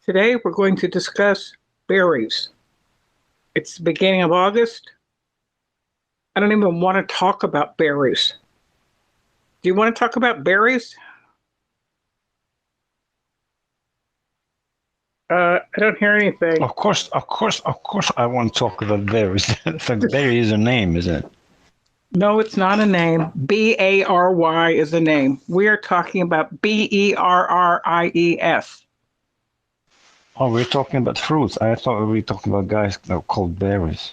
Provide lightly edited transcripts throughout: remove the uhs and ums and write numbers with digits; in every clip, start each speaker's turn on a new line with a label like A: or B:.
A: Today we're going to discuss berries. It's the beginning of August. I don't even want to talk about berries. Do you want to talk about berries? I don't hear anything.
B: Of course, I want to talk about berries. In fact, berry is a name, isn't it?
A: No, it's not a name. Bary is a name. We are talking about Berries.
B: Oh, we're talking about fruits. I thought we were talking about guys that are called berries.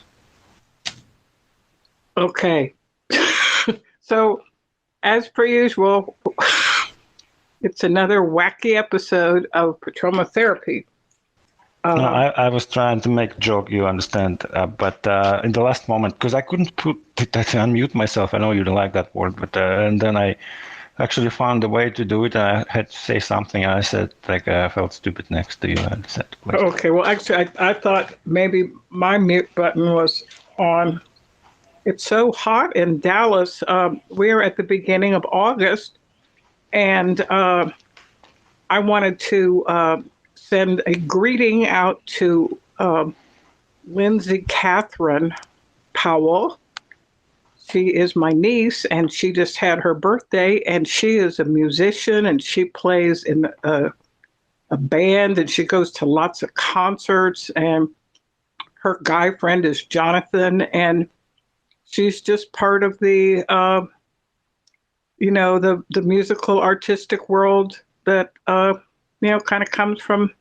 A: Okay. So, as per usual, it's another wacky episode of Patroma
B: No, I was trying to make a joke, you understand, but in the last moment, because I couldn't unmute myself. I know you don't like that word, but and then I actually found a way to do it. And I had to say something. And I said, like, I felt stupid next to you. And said,
A: okay, well, actually, I thought maybe my mute button was on. It's so hot in Dallas. We're at the beginning of August, and I wanted to send a greeting out to Lindsay Catherine Powell. She is my niece, and she just had her birthday, and she is a musician, and she plays in a band, and she goes to lots of concerts, and her guy friend is Jonathan, and she's just part of the, the musical artistic world that, kind of comes from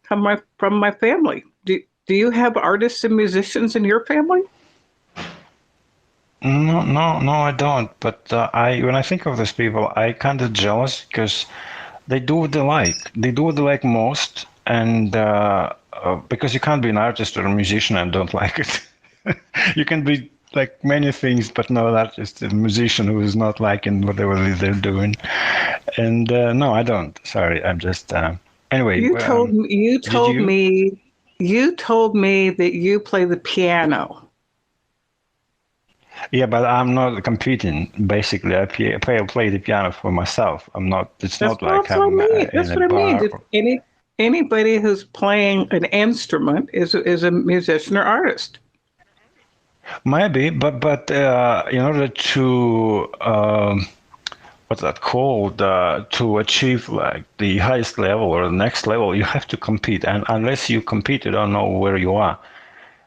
A: my family. Do you have artists and musicians in your family?
B: No, I don't. But when I think of these people, I kind of jealous because they do what they like. They do what they like most, and because you can't be an artist or a musician and don't like it. You can be like many things, but not an artist, a musician who is not liking whatever they're doing. And no, I don't. Sorry, I'm just anyway.
A: You told me that you play the piano.
B: Yeah, but I'm not competing. Basically, I play the piano for myself. I'm not. It's
A: That's
B: not like
A: what
B: I'm
A: I mean. That's
B: in a
A: what I mean.
B: bar.
A: Anybody who's playing an instrument is a musician or artist.
B: Maybe, but in order to what's that called? To achieve like the highest level or the next level, you have to compete. And unless you compete, you don't know where you are.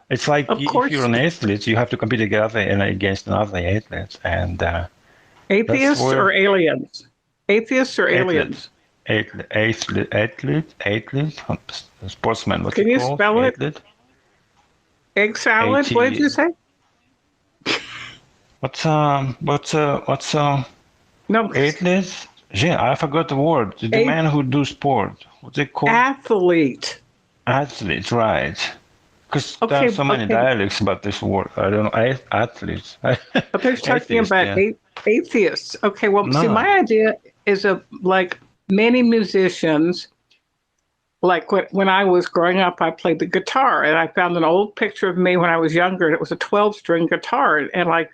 B: It's like
A: Of
B: if
A: course,
B: you're an athlete, you have to compete together and against another athlete, and
A: atheists or aliens. Atheists or aliens.
B: Athlete, sportsman. What's
A: Can
B: it
A: you
B: called?
A: spell it?
B: Athlete.
A: Egg salad. What did you say?
B: What's
A: No.
B: athlete? Yeah, I forgot the word. The man who do sport. What's it called?
A: Athlete.
B: Athlete, right? Because there are so many dialects about this word. I don't know. Athletes.
A: I was talking about atheists. Okay, well, see, my idea is like many musicians. Like when I was growing up, I played the guitar, and I found an old picture of me when I was younger, and it was a 12-string guitar, and I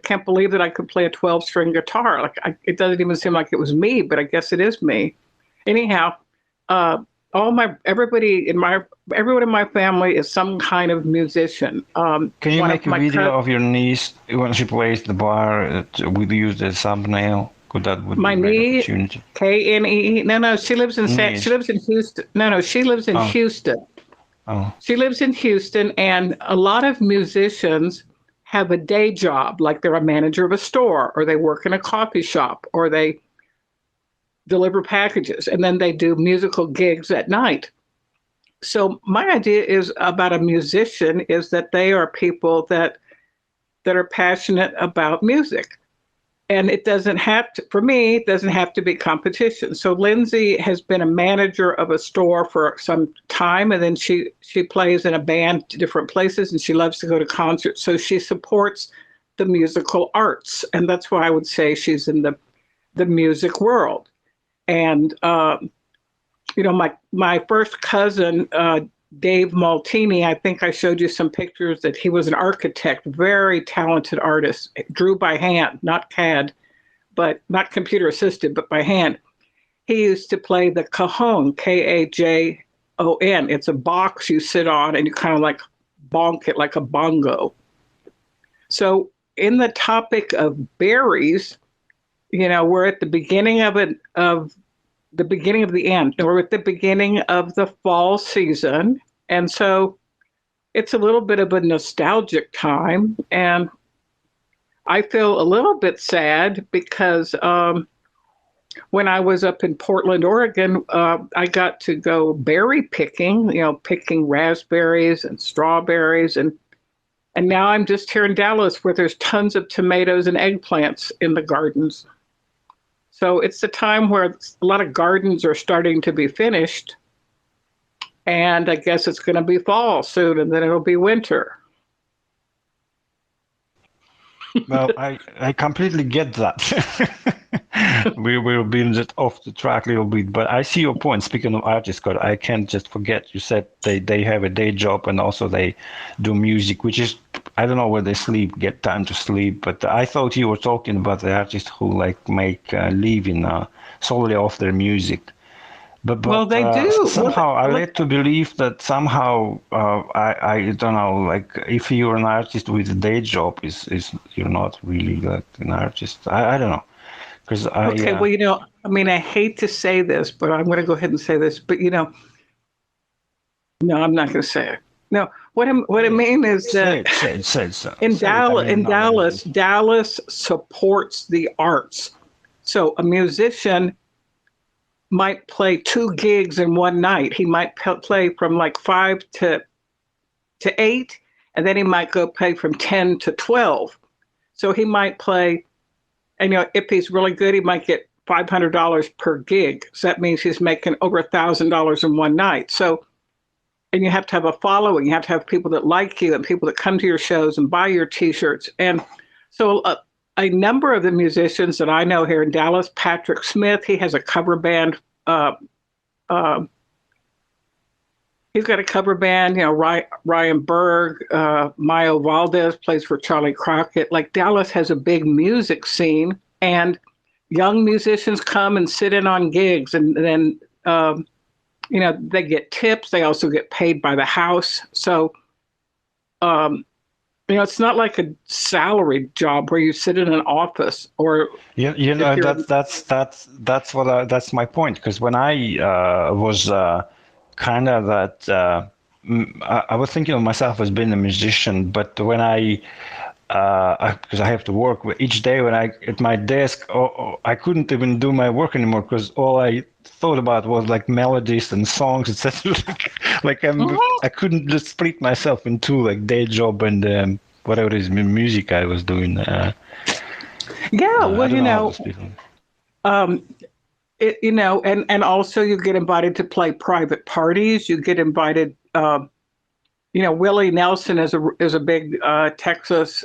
A: can't believe that I could play a 12-string guitar. It doesn't even seem like it was me, but I guess it is me. Anyhow, everyone in my family is some kind of musician.
B: Can you make a video of your niece when she plays the bar? Would you use the thumbnail? Would be
A: my niece, Knee? No, she lives in she lives in Houston. No, she lives in Houston.
B: Oh.
A: She lives in Houston, and a lot of musicians have a day job, like they're a manager of a store, or they work in a coffee shop, or they deliver packages, and then they do musical gigs at night. So my idea is about a musician is that they are people that are passionate about music. And it doesn't have to, for me, it doesn't have to be competition. So Lindsay has been a manager of a store for some time, and then she plays in a band to different places, and she loves to go to concerts. So she supports the musical arts, and that's why I would say she's in the music world. And my first cousin, Dave Maltini, I think I showed you some pictures that he was an architect, very talented artist, drew by hand, not CAD, but not computer assisted, but by hand. he used to play the cajon, Kajon. It's a box you sit on and you kind of like bonk it like a bongo. So in the topic of berries, we're at the beginning of the beginning of the end. We're at the beginning of the fall season. And so it's a little bit of a nostalgic time. And I feel a little bit sad because when I was up in Portland, Oregon, I got to go berry picking, picking raspberries and strawberries. And now I'm just here in Dallas where there's tons of tomatoes and eggplants in the gardens. So it's the time where a lot of gardens are starting to be finished. And I guess it's going to be fall soon, and then it'll be winter.
B: Well, I completely get that. We will be just off the track a little bit, but I see your point. Speaking of artists, Scott, I can't just forget. You said they have a day job and also they do music, which is, I don't know where they sleep, get time to sleep. But I thought you were talking about the artists who like make a living solely off their music. But
A: well, they do.
B: Somehow I led to believe that somehow I don't know, like if you're an artist with a day job, is you're not really like an artist. I don't know, because
A: Okay, well, I hate to say this, but I'm going to go ahead and say this. But no, I'm not going to say it. No, what I mean is that Dallas supports the arts. So a musician might play 2 gigs in one night. He might play from like 5 to 8, and then he might go play from 10 to 12. So he might play, and if he's really good, he might get $500 per gig. So that means he's making over $1,000 in one night. So, and you have to have a following. You have to have people that like you and people that come to your shows and buy your T-shirts. And so a number of the musicians that I know here in Dallas, Patrick Smith, he has a cover band. He's got a cover band, Ryan Berg, Mayo Valdez plays for Charlie Crockett. Like Dallas has a big music scene, and young musicians come and sit in on gigs, and then, they get tips. They also get paid by the house. So, it's not like a salaried job where you sit in an office or.
B: That's my point. Because when I was kind of that, I was thinking of myself as being a musician, but when because I have to work each day when I at my desk, I couldn't even do my work anymore because all I thought about was like melodies and songs, etc. I couldn't just split myself into like day job and whatever it is music I was doing. And
A: also you get invited to play private parties. You get invited. Willie Nelson is a big Texas.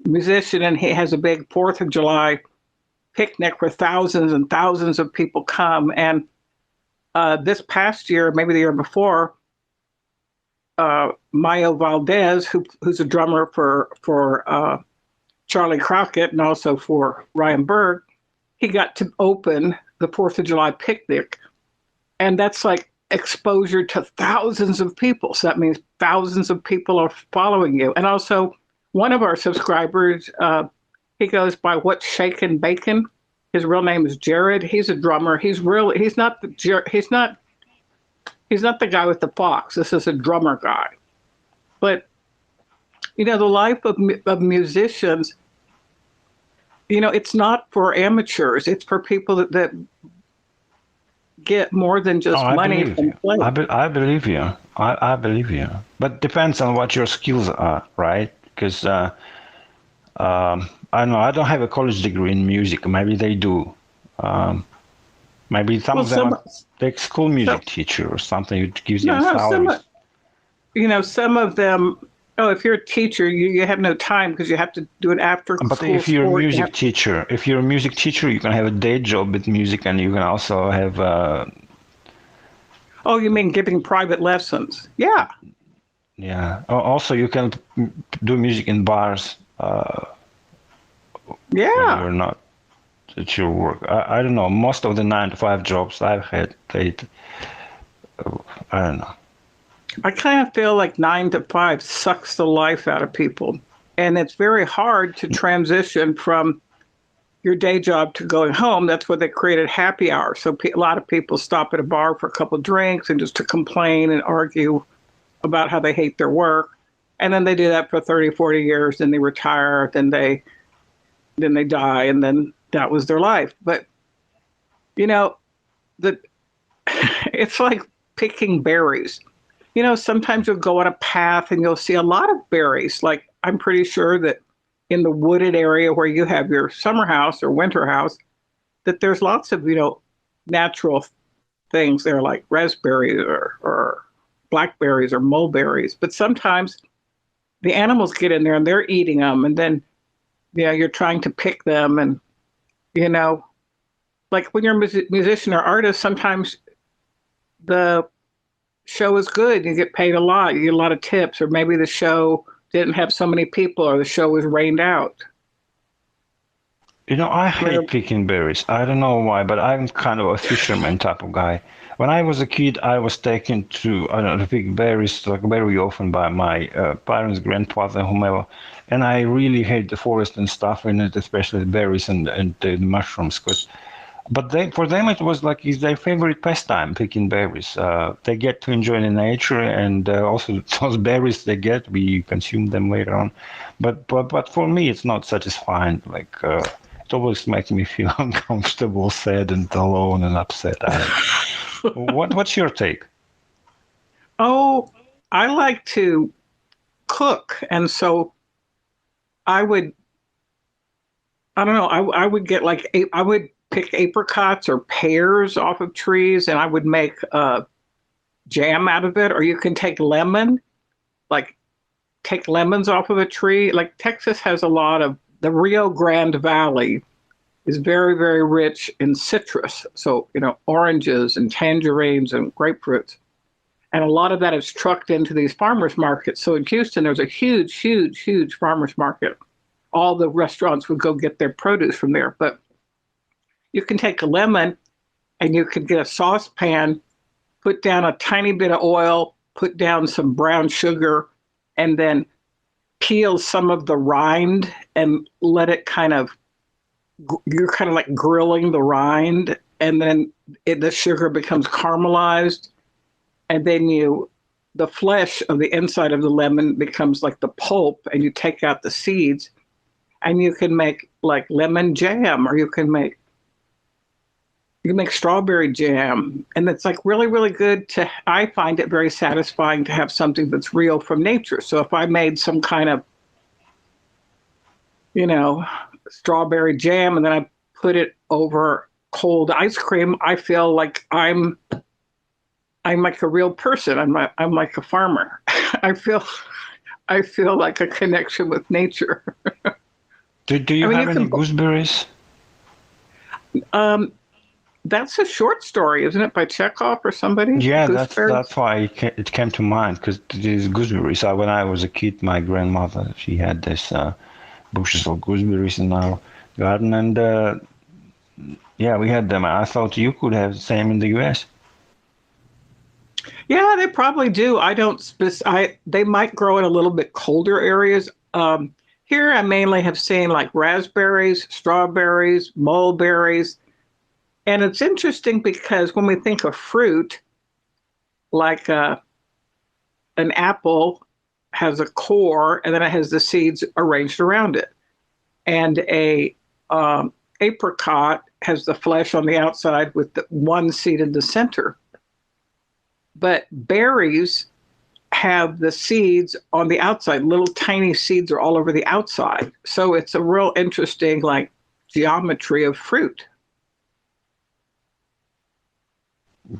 A: Musician, and he has a big 4th of July picnic where thousands and thousands of people come. And this past year, maybe the year before, Mayo Valdez, who's a drummer for Charlie Crockett and also for Ryan Berg, he got to open the 4th of July picnic. And that's like exposure to thousands of people. So that means thousands of people are following you. And also one of our subscribers, he goes by What's Shakin' Bacon. His real name is Jared. He's a drummer. He's not the guy with the fox. This is a drummer guy. But, the life of musicians, it's not for amateurs. It's for people that get more than just money from play.
B: I believe you. I believe you. But depends on what your skills are, right? Because I don't know. I don't have a college degree in music. Maybe they do. Maybe some of them are like school music teacher or something. It gives you salaries.
A: Some of them. Oh, if you're a teacher, you have no time because you have to do it after school.
B: But if you're a music teacher, you can have a day job with music, and you can also have.
A: Oh, you mean giving private lessons? Yeah.
B: Yeah. Also, you can do music in bars.
A: Yeah.
B: You're not. at your work? I don't know. Most of the 9 to 5 jobs I've had, I don't know.
A: I kind of feel like 9 to 5 sucks the life out of people. And it's very hard to transition from your day job to going home. That's why they created happy hour. So a lot of people stop at a bar for a couple of drinks and just to complain and argue about how they hate their work. And then they do that for 30, 40 years, then they retire, then they die, and then that was their life. But the it's like picking berries. Sometimes you'll go on a path and you'll see a lot of berries. Like I'm pretty sure that in the wooded area where you have your summer house or winter house, that there's lots of, natural things there like raspberries or blackberries or mulberries. But sometimes the animals get in there and they're eating them. And then, you're trying to pick them. And, like when you're a musician or artist, sometimes the show is good. You get paid a lot. You get a lot of tips, or maybe the show didn't have so many people, or the show was rained out.
B: I hate picking berries. I don't know why, but I'm kind of a fisherman type of guy. When I was a kid, I was taken to, I don't know, to pick berries like very often by my parents, grandfather, whomever. And I really hate the forest and stuff in it, especially the berries and the mushrooms. But for them, it was like it's their favorite pastime, picking berries. They get to enjoy the nature, and also those berries they get, we consume them later on. But for me, it's not satisfying. Like it always makes me feel uncomfortable, sad, and alone and upset. What's your take?
A: Oh, I like to cook, and so I would. I don't know. I would get I would pick apricots or pears off of trees, and I would make jam out of it. Or you can take take lemons off of a tree. Like Texas has a lot of, the Rio Grande Valley is very, very rich in citrus. So, oranges and tangerines and grapefruits. And a lot of that is trucked into these farmers markets. So in Houston, there's a huge, huge, huge farmers market. All the restaurants would go get their produce from there. But you can take a lemon and you could get a saucepan, put down a tiny bit of oil, put down some brown sugar, and then peel some of the rind and let it you're kind of like grilling the rind, and then the sugar becomes caramelized. And then the flesh of the inside of the lemon becomes like the pulp, and you take out the seeds, and you can make like lemon jam, or you can make strawberry jam. And it's like really, really good I find it very satisfying to have something that's real from nature. So if I made some kind of, strawberry jam and then I put it over cold ice cream, I feel like I'm like a real person. I'm like a farmer. I feel like a connection with nature.
B: Do you have any gooseberries?
A: That's a short story, isn't it, by Chekhov or somebody?
B: Yeah, that's why it came to mind, because these gooseberries. When I was a kid, my grandmother, she had this bushes of gooseberries in our garden, and we had them. I thought you could have the same in the U.S.
A: Yeah, they probably do. I don't. They might grow in a little bit colder areas. Here, I mainly have seen like raspberries, strawberries, mulberries. And it's interesting because when we think of fruit, like an apple has a core and then it has the seeds arranged around it. And a apricot has the flesh on the outside with the one seed in the center. But berries have the seeds on the outside. Little tiny seeds are all over the outside. So it's a real interesting like geometry of fruit.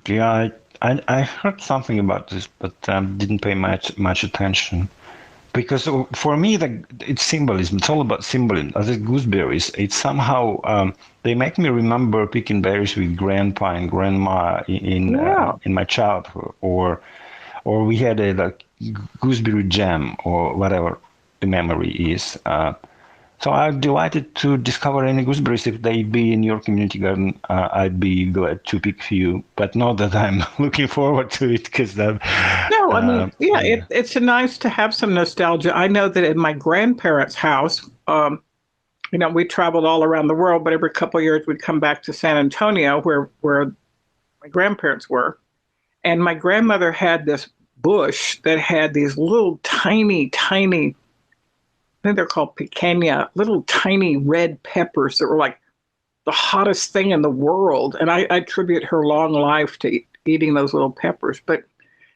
B: Yeah, I heard something about this, but didn't pay much attention. Because for me, it's symbolism. It's all about symbolism. As the gooseberries, it's somehow they make me remember picking berries with grandpa and grandma in my childhood, or we had a gooseberry jam or whatever the memory is. So I'm delighted to discover any gooseberries. If they be in your community garden, I'd be glad to pick a few, but not that I'm looking forward to it because that.
A: No, I mean, yeah,
B: Yeah.
A: it's nice to have some nostalgia. I know that in my grandparents' house, we traveled all around the world, but every couple of years we'd come back to San Antonio, where my grandparents were, and my grandmother had this bush that had these little tiny, tiny, I think they're called picanha, little tiny red peppers that were like the hottest thing in the world. And I attribute her long life to eating those little peppers. But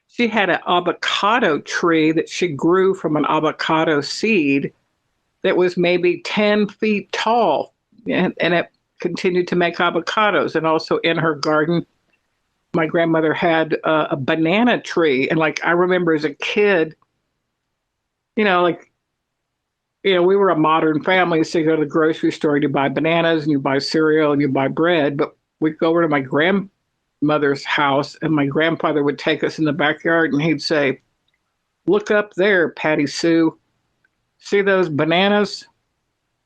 A: she had an avocado tree that she grew from an avocado seed that was maybe 10 feet tall. And it continued to make avocados. And also in her garden, my grandmother had a banana tree. And like, I remember as a kid, we were a modern family, so you go to the grocery store and you buy bananas and you buy cereal and you buy bread. But we'd go over to my grandmother's house and my grandfather would take us in the backyard and he'd say, "Look up there, Patty Sue. See those bananas?"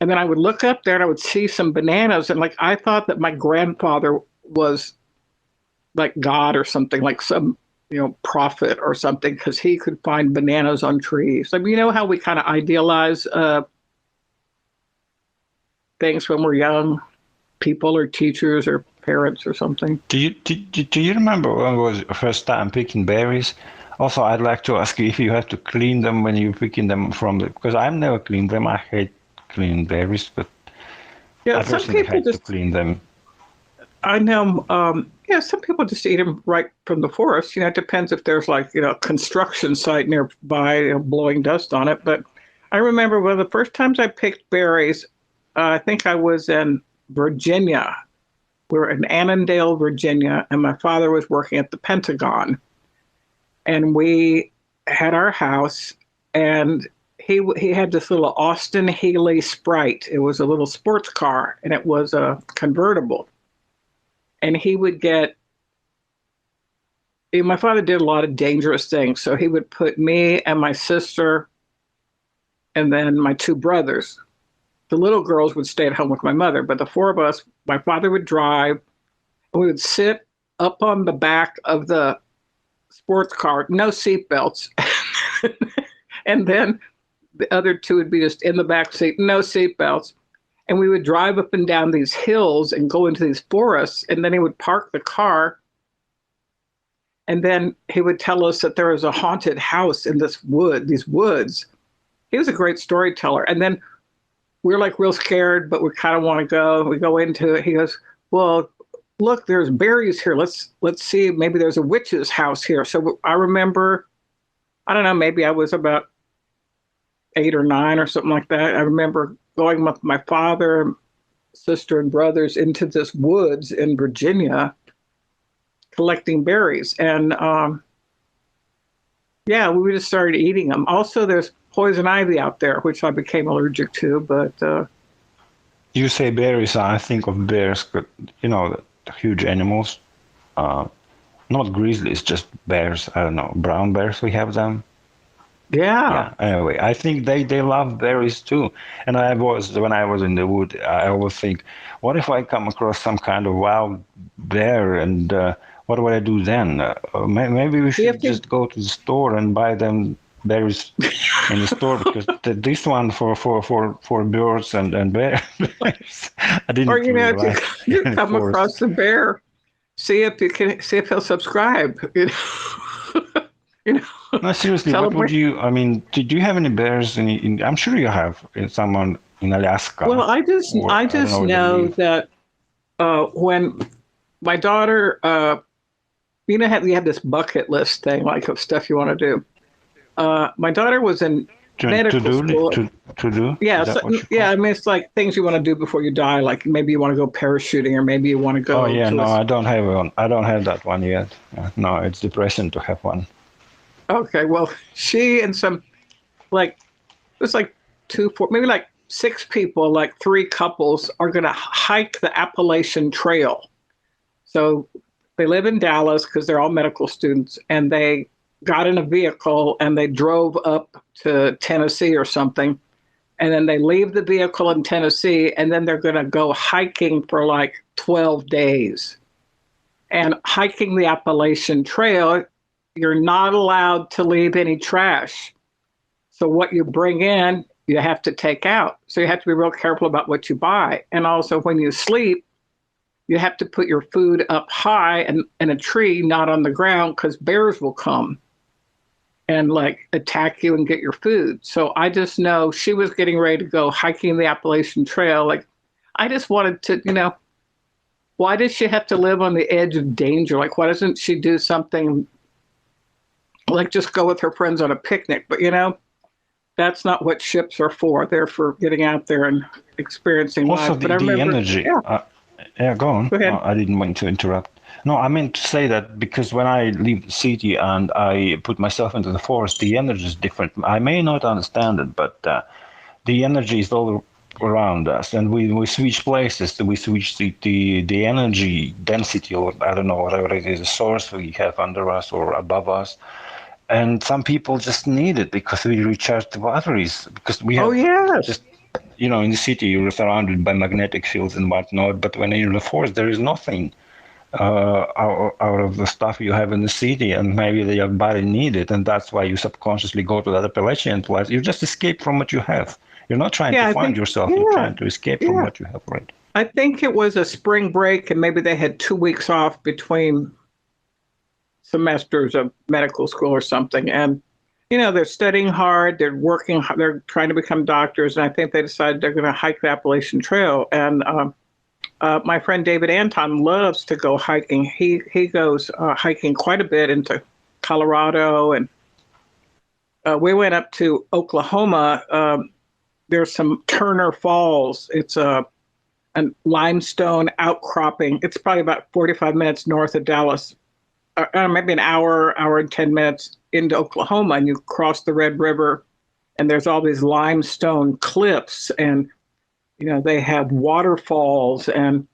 A: And then I would look up there and I would see some bananas. And like, I thought that my grandfather was like God or something, like some prophet or something, because he could find bananas on trees. I mean, you know how we kind of idealize things when we're young, people or teachers or parents or something.
B: Do you remember when was the first time picking berries? Also, I'd like to ask you if you have to clean them when you're picking them because I've never cleaned them. I hate cleaning berries, but
A: yeah,
B: I
A: some
B: personally
A: people
B: hate to clean them.
A: I know, some people just eat them right from the forest. It depends if there's like, a construction site nearby, blowing dust on it. But I remember one of the first times I picked berries, I think I was in Virginia. We were in Annandale, Virginia, and my father was working at the Pentagon. And we had our house, and he had this little Austin Healey Sprite. It was a little sports car, and it was a convertible. And he would my father did a lot of dangerous things. So he would put me and my sister and then my two brothers. The little girls would stay at home with my mother, but the four of us, my father would drive, and we would sit up on the back of the sports car, no seatbelts. And then the other two would be just in the back seat, no seatbelts. And we would drive up and down these hills and go into these forests. And then he would park the car. And then he would tell us that there was a haunted house in these woods. He was a great storyteller. And then we're like real scared, but we kind of want to go. We go into it. He goes, "Well, look, there's berries here. Let's see. Maybe there's a witch's house here." So I remember, I don't know, maybe I was about 8 or 9 or something like that. I remember going with my father, sister, and brothers into this woods in Virginia, collecting berries. And we just started eating them. Also, there's poison ivy out there, which I became allergic to. But
B: you say berries, I think of bears, the huge animals. Not grizzlies, just bears. I don't know, brown bears. We have them.
A: Yeah.
B: Anyway, I think they love berries too. And when I was in the wood, I always think, what if I come across some kind of wild bear, and what would I do then? Maybe we should just go to the store and buy them berries in the store, because this one for birds and bears. I didn't.
A: Or if you come across the bear, see if he'll subscribe.
B: No, seriously, what would you? I mean, did you have any bears? I'm sure you have someone in Alaska.
A: Well, I just know that when my daughter, you have this bucket list thing, like of stuff you want to do. My daughter was in medical school.
B: To do?
A: Yeah, I mean, it's like things you want to do before you die. Like maybe you want to go parachuting, or maybe you want to go.
B: Oh yeah, no, I don't have one. I don't have that one yet. No, it's depressing to have one.
A: Okay, well, she and some, it was like 2, 4, maybe like 6 people, like 3 couples are going to hike the Appalachian Trail. So they live in Dallas because they're all medical students, and they got in a vehicle and they drove up to Tennessee or something, and then they leave the vehicle in Tennessee, and then they're going to go hiking for like 12 days. And hiking the Appalachian Trail, you're not allowed to leave any trash. So what you bring in, you have to take out. So you have to be real careful about what you buy. And also when you sleep, you have to put your food up high and in a tree, not on the ground, because bears will come and like attack you and get your food. So I just know she was getting ready to go hiking the Appalachian Trail. Like, I just wanted to, why does she have to live on the edge of danger? Like, why doesn't she do something like just go with her friends on a picnic? But, that's not what ships are for. They're for getting out there and experiencing
B: Also,
A: life. But I
B: the
A: remember,
B: energy. Go on.
A: Go ahead.
B: I didn't want to interrupt. No, I meant to say that because when I leave the city and I put myself into the forest, the energy is different. I may not understand it, but the energy is all around us, and we switch places. We switch the energy density, or I don't know, whatever it is, the source we have under us or above us. And some people just need it because we recharge the batteries. Because we have just, in the city, you're surrounded by magnetic fields and whatnot. But when you're in the forest, there is nothing out of the stuff you have in the city, and maybe your body need it. And that's why you subconsciously go to that Appalachian place. You just escape from what you have. You're not trying to find yourself. You're trying to escape from what you have, right?
A: I think it was a spring break, and maybe they had 2 weeks off between semesters of medical school or something. And, they're studying hard, they're working, they're trying to become doctors. And I think they decided they're going to hike the Appalachian Trail. And my friend David Anton loves to go hiking. He goes hiking quite a bit into Colorado. And we went up to Oklahoma. There's some Turner Falls. It's a limestone outcropping. It's probably about 45 minutes north of Dallas, maybe an hour and 10 minutes into Oklahoma, and you cross the Red River, and there's all these limestone cliffs, and they have waterfalls, and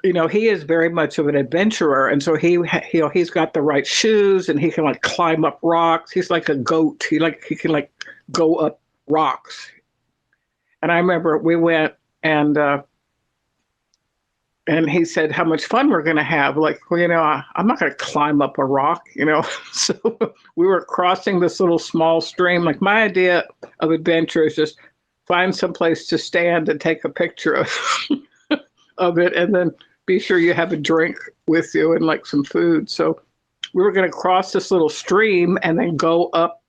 A: he is very much of an adventurer, and so he's got the right shoes, and he can like climb up rocks. He's like a goat. He can like go up rocks. And I remember we went, and he said how much fun we're going to have. Like, well, I'm not going to climb up a rock, So we were crossing this little small stream. Like, my idea of adventure is just find some place to stand and take a picture of it, and then be sure you have a drink with you and like some food. So we were going to cross this little stream and then go up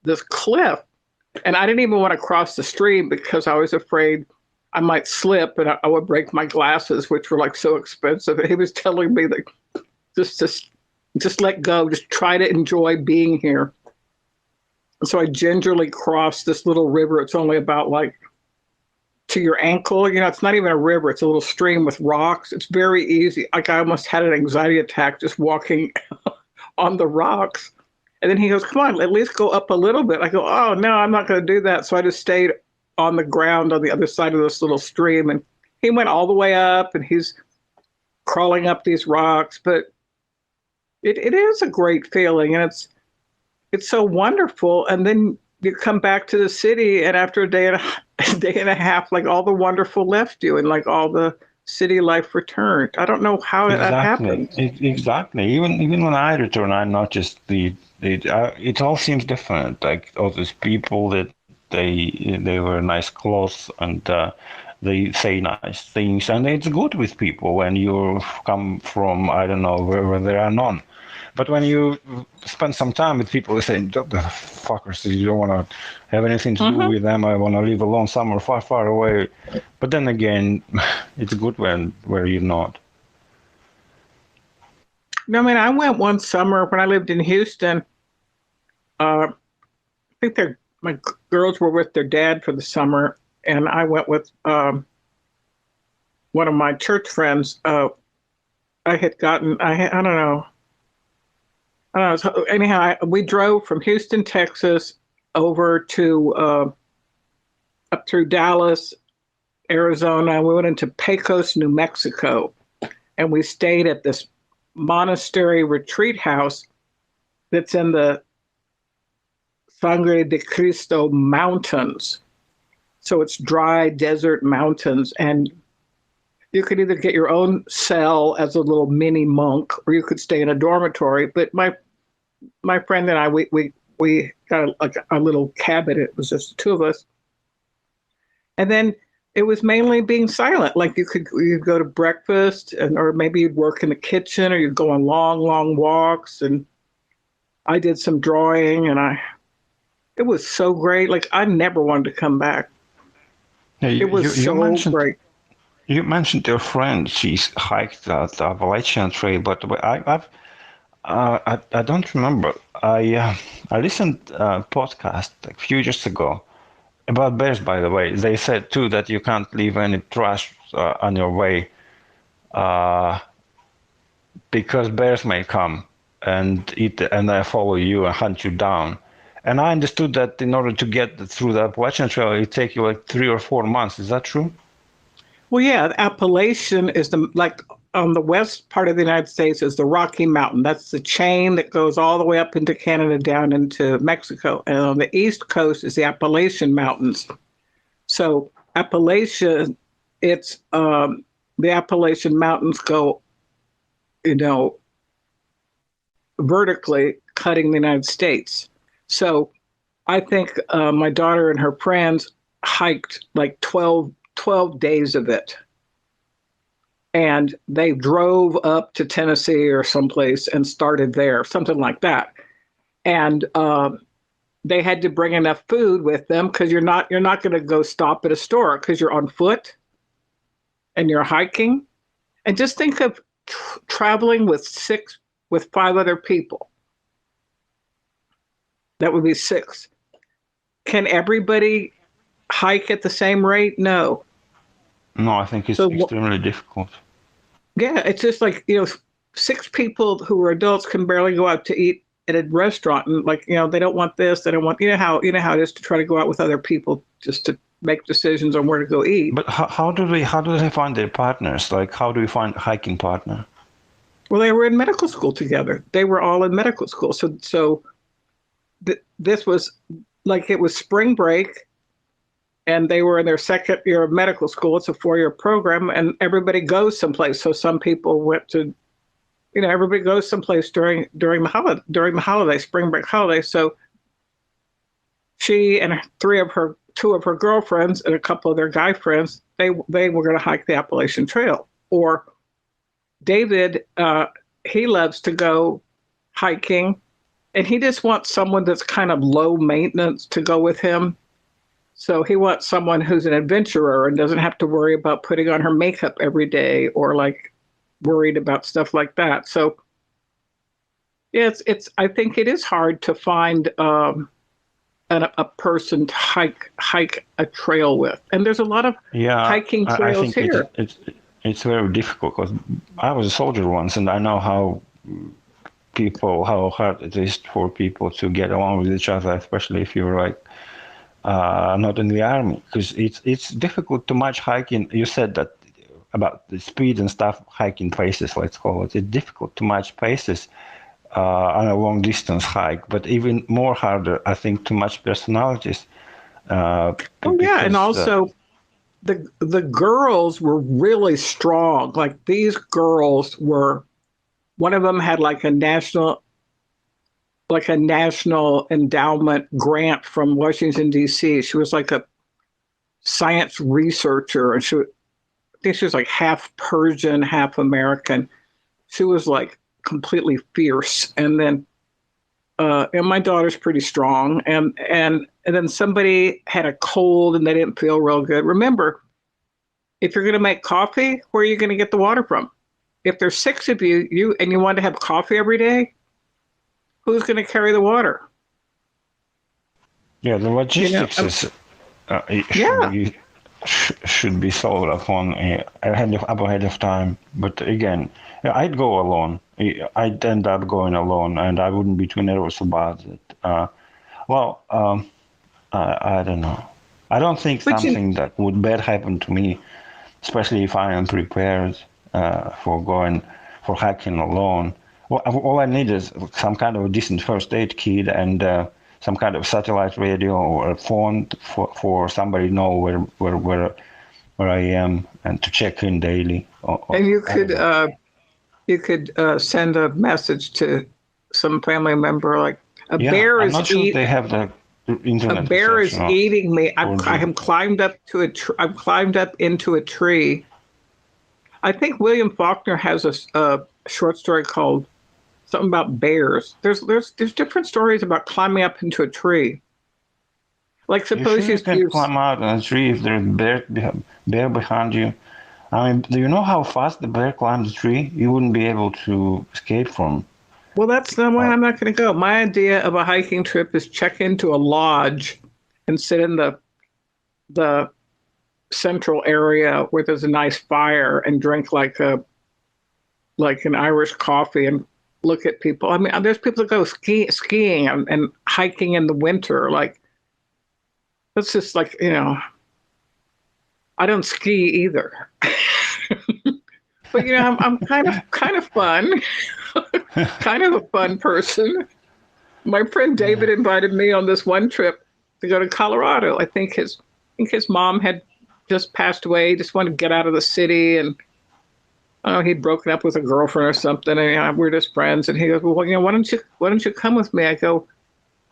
A: this cliff. And I didn't even want to cross the stream because I was afraid I might slip and I would break my glasses, which were like so expensive. And he was telling me that just let go, just try to enjoy being here. And so I gingerly crossed this little river. It's only about like to your ankle. It's not even a river. It's a little stream with rocks. It's very easy. Like, I almost had an anxiety attack just walking on the rocks. And then he goes, come on, at least go up a little bit. I go, oh, no, I'm not going to do that. So I just stayed on the ground on the other side of this little stream. And he went all the way up, and he's crawling up these rocks. But it is a great feeling, and it's so wonderful. And then you come back to the city, and after a day and a half, like all the wonderful left you, and like all the city life returned. I don't know how that happened.
B: Exactly. Even when I return, I noticed it all seems different. Like all these people that they wear nice clothes, and they say nice things, and it's good with people when you come from, I don't know, where there are none. But when you spend some time with people, they say, the fuckers, you don't want to have anything to do with them. I want to live alone somewhere far, far away. But then again, it's good where you're not.
A: No, I mean, I went one summer when I lived in Houston. I think my girls were with their dad for the summer, and I went with one of my church friends. I don't know. So anyhow, we drove from Houston, Texas, over to up through Dallas, Arizona. We went into Pecos, New Mexico, and we stayed at this monastery retreat house that's in the Sangre de Cristo Mountains. So it's dry desert mountains, and you could either get your own cell as a little mini monk, or you could stay in a dormitory. But my friend and I, we got a little cabin. It was just the two of us, and then it was mainly being silent. Like you'd go to breakfast, or maybe you'd work in the kitchen, or you'd go on long walks. And I did some drawing, and it was so great. Like I never wanted to come back.
B: Yeah,
A: It was so great.
B: You mentioned your friend. She's hiked the Appalachian Trail, but I don't remember. I listened a podcast a few years ago about bears. By the way, they said too that you can't leave any trash on your way because bears may come and eat and they follow you and hunt you down. And I understood that in order to get through the Appalachian Trail, it take you like 3 or 4 months. Is that true?
A: Well, yeah, the Appalachian is like on the west part of the United States is the Rocky Mountain. That's the chain that goes all the way up into Canada, down into Mexico. And on the east coast is the Appalachian Mountains. So Appalachia, it's the Appalachian Mountains go, vertically cutting the United States. So I think my daughter and her friends hiked like 12 days of it. And they drove up to Tennessee or someplace and started there, something like that. And they had to bring enough food with them because you're not going to go stop at a store because you're on foot and you're hiking. And just think of traveling with 5 other people. That would be 6. Can everybody hike at the same rate? No.
B: No, I think it's extremely difficult.
A: Yeah, it's just like, 6 people who are adults can barely go out to eat at a restaurant, and they don't want this, they don't want, how it is to try to go out with other people just to make decisions on where to go eat.
B: But how do they find their partners? Like, how do you find a hiking partner?
A: Well, they were in medical school together. They were all in medical school. So this was like, it was spring break, and they were in their second year of medical school. It's a 4-year program, and everybody goes someplace. So some people went to, everybody goes someplace during the holiday, spring break holiday. So she and 2 of her girlfriends and a couple of their guy friends, they were going to hike the Appalachian Trail. Or David, he loves to go hiking, and he just wants someone that's kind of low maintenance to go with him. So he wants someone who's an adventurer and doesn't have to worry about putting on her makeup every day, or like worried about stuff like that. So yeah, I think it is hard to find a person to hike a trail with. And there's a lot of hiking trails
B: I think
A: here.
B: It's very difficult because I was a soldier once, and I know how hard it is for people to get along with each other, especially if you're like not in the army, because it's difficult to match hiking. You said that about the speed and stuff, hiking paces, let's call it. It's difficult to match paces on a long distance hike, but even more harder, I think, to match personalities.
A: And also the girls were really strong. Like, these girls were, one of them had like a national endowment grant from Washington, D.C. She was like a science researcher, and I think she was like half Persian, half American. She was like completely fierce. And then, and my daughter's pretty strong. And then somebody had a cold and they didn't feel real good. Remember, if you're going to make coffee, where are you going to get the water from? If there's 6 of you and you want to have coffee every day, who's going to carry the water?
B: Yeah, the logistics should be solved upon ahead of time. But again, I'd go alone. I'd end up going alone, and I wouldn't be too nervous about it. I don't know. I don't think something that would bad happen to me, especially if I am prepared for hiking alone. Well, all I need is some kind of a decent first aid kit and some kind of satellite radio or a phone for somebody to know where I am and to check in daily.
A: And you could send a message to some family member, like a bear
B: I'm
A: is
B: not sure they have the internet.
A: a bear is
B: reception
A: eating me. I
B: or-
A: have climbed up to I've climbed up into a tree. I think William Faulkner has a short story called something about bears. There's different stories about climbing up into a tree. Like
B: You
A: suppose
B: sure you can climb out on a tree if there's a bear behind you? I mean, do you know how fast the bear climbs the tree? You wouldn't be able to escape from.
A: Well, that's the way I'm not going to go. My idea of a hiking trip is check into a lodge and sit in the central area where there's a nice fire and drink like an Irish coffee and look at people. I mean, there's people that go skiing and hiking in the winter. Like, that's just like, I don't ski either. But I'm kind of fun, kind of a fun person. My friend David invited me on this one trip to go to Colorado. I think his mom had just passed away. He just wanted to get out of the city, and I don't know, he'd broken up with a girlfriend or something. And we're just friends. And he goes, "Well, why don't you come with me?" I go,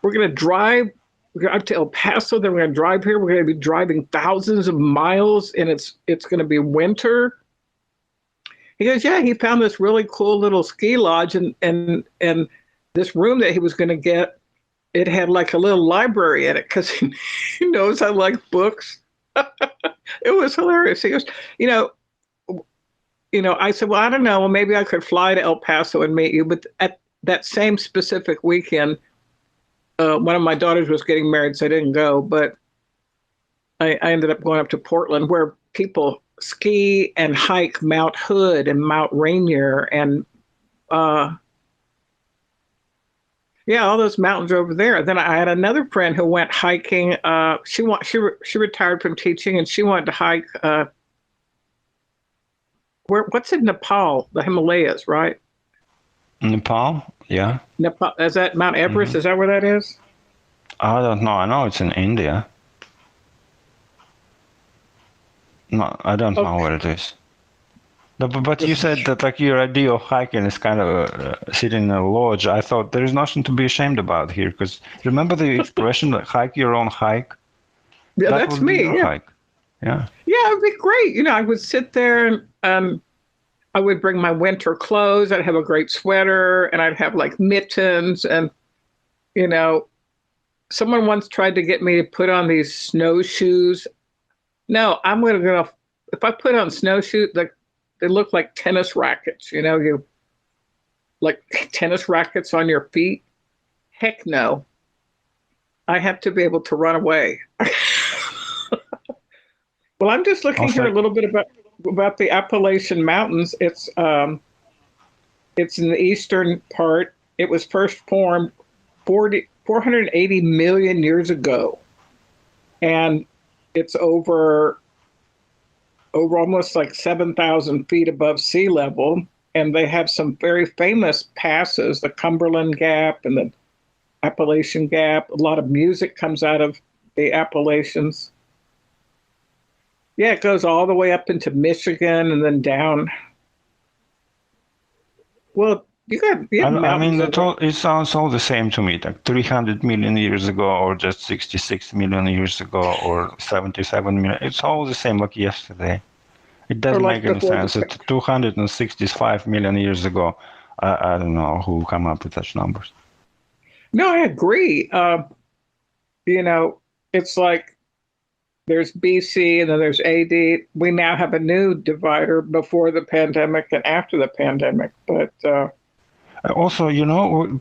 A: "We're gonna drive. We're going to El Paso. Then we're gonna drive here. We're gonna be driving thousands of miles, and it's gonna be winter." He goes, "Yeah." He found this really cool little ski lodge, and this room that he was going to get, it had like a little library in it because he knows I like books. It was hilarious. He goes, I said, "Well, I don't know. Well, maybe I could fly to El Paso and meet you." But at that same specific weekend, one of my daughters was getting married, so I didn't go. But I ended up going up to Portland, where people ski and hike Mount Hood and Mount Rainier and all those mountains over there. Then I had another friend who went hiking. She retired from teaching, and she wanted to hike what's in Nepal? The Himalayas, right?
B: Nepal? Yeah.
A: Nepal, is that Mount Everest? Is that where that is?
B: I don't know. I know it's in India. No, I don't know where it is. No, but you said that like your idea of hiking is kind of sitting in a lodge. I thought there is nothing to be ashamed about here, because remember the expression like hike your own hike?
A: Yeah,
B: That
A: that's
B: would be
A: me.
B: your
A: Yeah.
B: hike. Yeah.
A: Yeah, it'd be great. I would sit there and I would bring my winter clothes. I'd have a great sweater and I'd have like mittens. And, someone once tried to get me to put on these snowshoes. No, I'm going to go. If I put on snowshoes, they look like tennis rackets, you like tennis rackets on your feet. Heck no. I have to be able to run away. Well, I'm just looking here a little bit about the Appalachian Mountains. It's in the eastern part. It was first formed 480 million years ago, and it's over almost like 7,000 feet above sea level. And they have some very famous passes, the Cumberland Gap and the Appalachian Gap. A lot of music comes out of the Appalachians. Yeah, it goes all the way up into Michigan and then down. Well, you have
B: I mean,
A: mountains.
B: it sounds all the same to me, like 300 million years ago, or just 66 million years ago, or 77 million. It's all the same like yesterday. It doesn't
A: like
B: make any
A: before
B: sense. It's 265 million years ago. I don't know who come up with such numbers.
A: No, I agree. It's like there's BC and then there's AD. We now have a new divider before the pandemic and after the pandemic. But
B: also,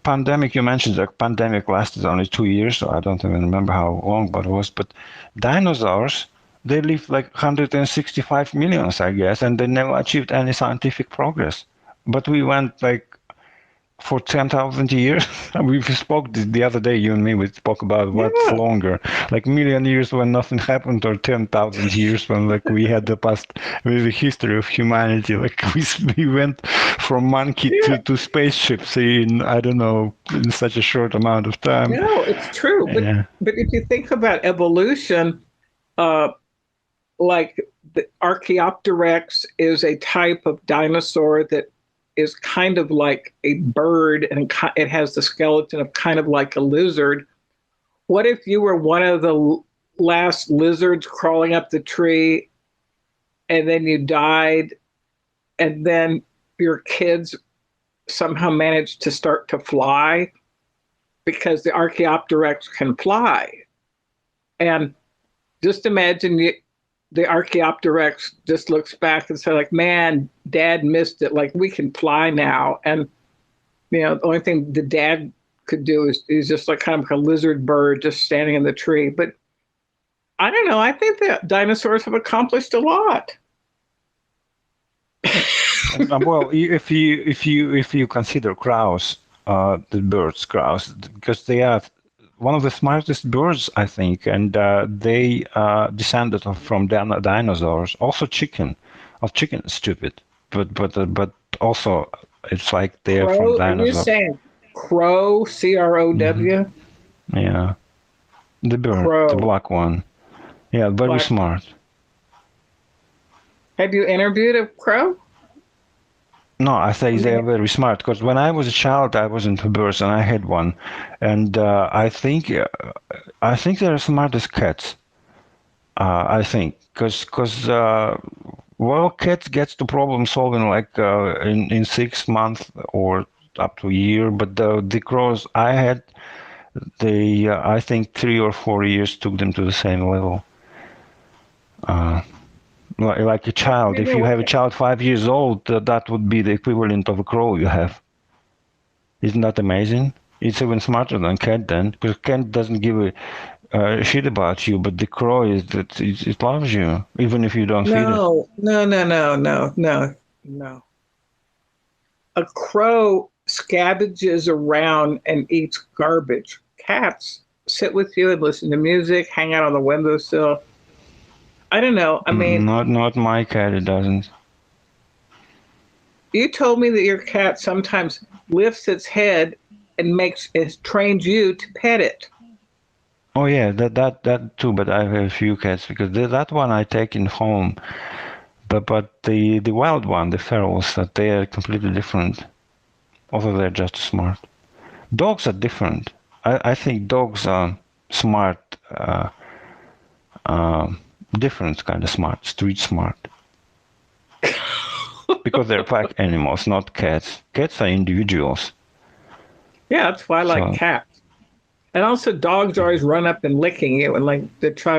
B: pandemic, you mentioned the pandemic lasted only 2 years, so I don't even remember how long but it was. But dinosaurs, they lived like 165 millions, I guess, and they never achieved any scientific progress. But we went like For 10,000 years? We spoke the other day, you and me, we spoke about what's
A: Yeah.
B: longer, like million years when nothing happened, or 10,000 years when like we had the past, with the history of humanity, like we went from monkey
A: Yeah.
B: to spaceships in, I don't know, in such a short amount of time.
A: No, it's true.
B: Yeah.
A: But if you think about evolution, uh, like the Archaeopteryx is a type of dinosaur that is kind of like a bird, and it has the skeleton of kind of like a lizard. What if you were one of the last lizards crawling up the tree, and then you died, and then your kids somehow managed to start to fly because the Archaeopteryx can fly? And just imagine the Archaeopteryx just looks back and says, like, man, dad missed it. Like, we can fly now. And, the only thing the dad could do is just like kind of like a lizard bird just standing in the tree. But I don't know. I think that dinosaurs have accomplished a lot.
B: Well, if you consider crows, the birds, crows, because they are one of the smartest birds, I think, and they descended from dinosaurs. Also, chicken is stupid, but also it's like they are from
A: Crow, are you
B: dinosaurs.
A: saying crow, CROW?
B: Yeah, the bird, the
A: Crow.
B: black one. Yeah, very
A: Black.
B: smart.
A: Have you interviewed a crow?
B: No, I say they are very smart because when I was a child, I was into birds and I had one, and I think they're as smart as cats. I think because well, cats gets to problem solving like in 6 months or up to a year, but the crows I had, they I think 3 or 4 years took them to the same level. Like a child, if you have a child 5 years old, that would be the equivalent of a crow you have. Isn't that amazing? It's even smarter than cat then, because cat doesn't give a shit about you, but the crow is that it loves you, even if you don't feed it.
A: No. A crow scavenge around and eats garbage. Cats sit with you and listen to music, hang out on the windowsill. I don't know. I mean,
B: Not my cat, it doesn't.
A: you told me that your cat sometimes lifts its head and trains you to pet it.
B: Oh yeah, that too. But I have a few cats because that one I take in home. But the wild one, the ferals, that they are completely different. Although they're just smart. Dogs are different. I think dogs are smart, different kind of smart, street smart. Because they're pack animals, not cats. Cats are individuals.
A: Yeah, that's why I like cats. And also, dogs always run up and licking you, and they try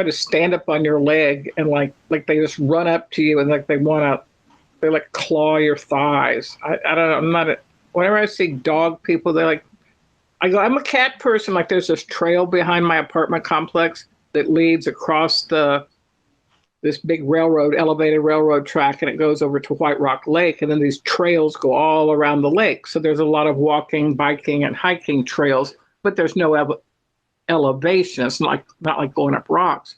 A: to stand up on your leg, and like they just run up to you, and they like claw your thighs. I don't know. Whenever I see dog people, I go, I'm a cat person. Like, there's this trail behind my apartment complex that leads across this big elevated railroad track, and it goes over to White Rock Lake. And then these trails go all around the lake. So there's a lot of walking, biking, and hiking trails, but there's no elevation. It's not like going up rocks.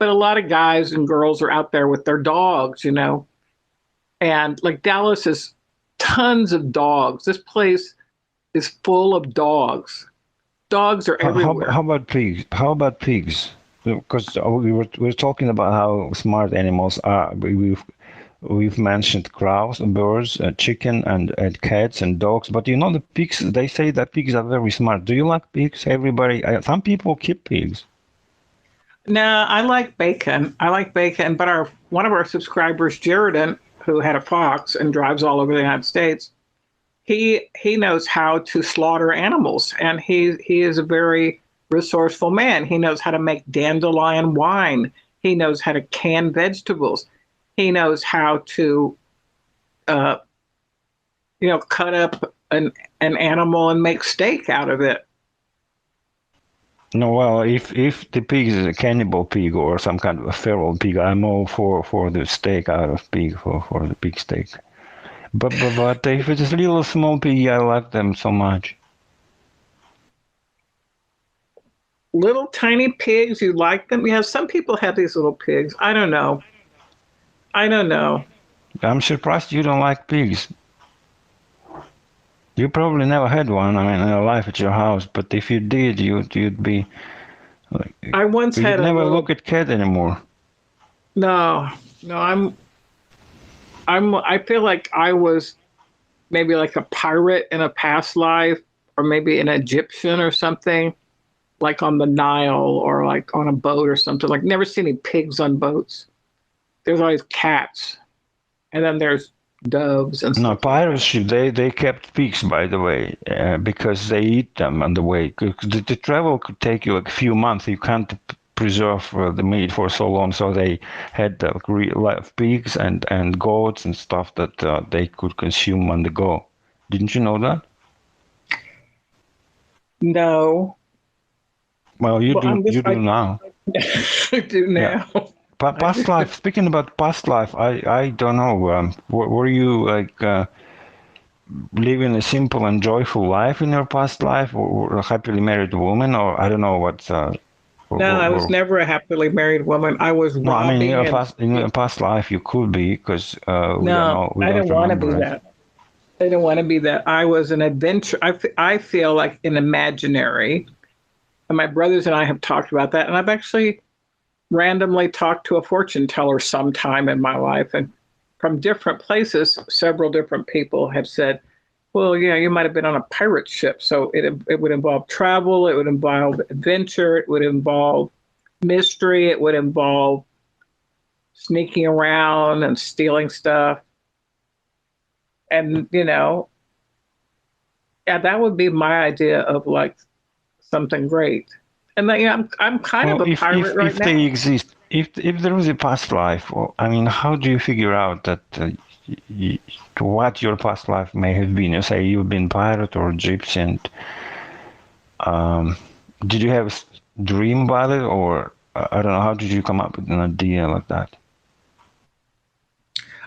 A: But a lot of guys and girls are out there with their dogs, And like Dallas is tons of dogs. This place is full of dogs. Dogs are everywhere.
B: How about pigs? Because we're talking about how smart animals are. We've mentioned crows, birds, chicken, and cats and dogs. But the pigs. They say that pigs are very smart. Do you like pigs? Some people keep pigs.
A: No, I like bacon. But one of our subscribers, Jaredon, who had a fox and drives all over the United States, he knows how to slaughter animals, and he is a very resourceful man. He knows how to make dandelion wine. He knows how to can vegetables. He knows how to, cut up an animal and make steak out of it.
B: No, well, if the pig is a cannibal pig or some kind of a feral pig, I'm all for the steak out of pig for the pig steak. But if it's a little small piggy, I like them so much.
A: Little tiny pigs, you like them? Yeah, some people have these little pigs. I don't know. I don't know.
B: I'm surprised you don't like pigs. You probably never had one, I mean, in your life at your house, but if you did, you'd be like,
A: I once
B: you'd
A: had a
B: never look
A: little,
B: at cat anymore.
A: no, no, I feel like I was maybe like a pirate in a past life, or maybe an Egyptian or something, like on the Nile or like on a boat or something. Like never seen any pigs on boats. There's always cats, and then there's doves and
B: No,
A: stuff like
B: pirates,
A: that.
B: they kept pigs, by the way, because they eat them on the way. 'Cause the travel could take you like a few months. You can't preserve the meat for so long, so they had real live pigs and goats and stuff that they could consume on the go. Didn't you know that?
A: No,
B: Well,
A: well,
B: you do now.
A: I do
B: Yeah.
A: now. I
B: Past
A: do.
B: life. Speaking about past life, I don't know. Were you like living a simple and joyful life in your past life, or a happily married woman, or I don't know what.
A: No, I was never a happily married woman. I was
B: No, I mean
A: robbing and
B: in your past life you could be because we don't
A: no,
B: know, we
A: I
B: don't
A: didn't want to be
B: remember it.
A: that. I didn't want to be that. I was an adventure. I feel like an imaginary. And my brothers and I have talked about that. And I've actually randomly talked to a fortune teller sometime in my life. And from different places, several different people have said, well, yeah, you might have been on a pirate ship. So it would involve travel, it would involve adventure, it would involve mystery, it would involve sneaking around and stealing stuff. And, yeah, that would be my idea of like something great. And then, yeah, I'm kind of
B: Well,
A: a pirate right
B: if they
A: now.
B: exist, if there is a past life, well, I mean, how do you figure out that what your past life may have been? You say you've been pirate or gypsy, and um, did you have a dream about it, or I don't know, how did you come up with an idea like that?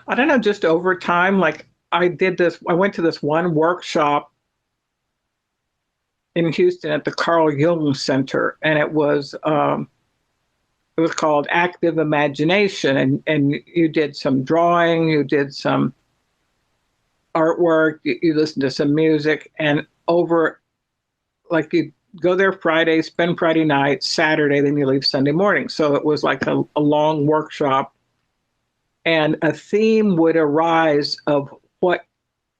A: I don't know, just over time, like I went to this one workshop in Houston at the Carl Jung Center, and it was called Active Imagination, and you did some drawing, you did some artwork, you listened to some music, and over like you go there Friday, spend Friday night, Saturday, then you leave Sunday morning. So it was like a long workshop, and a theme would arise of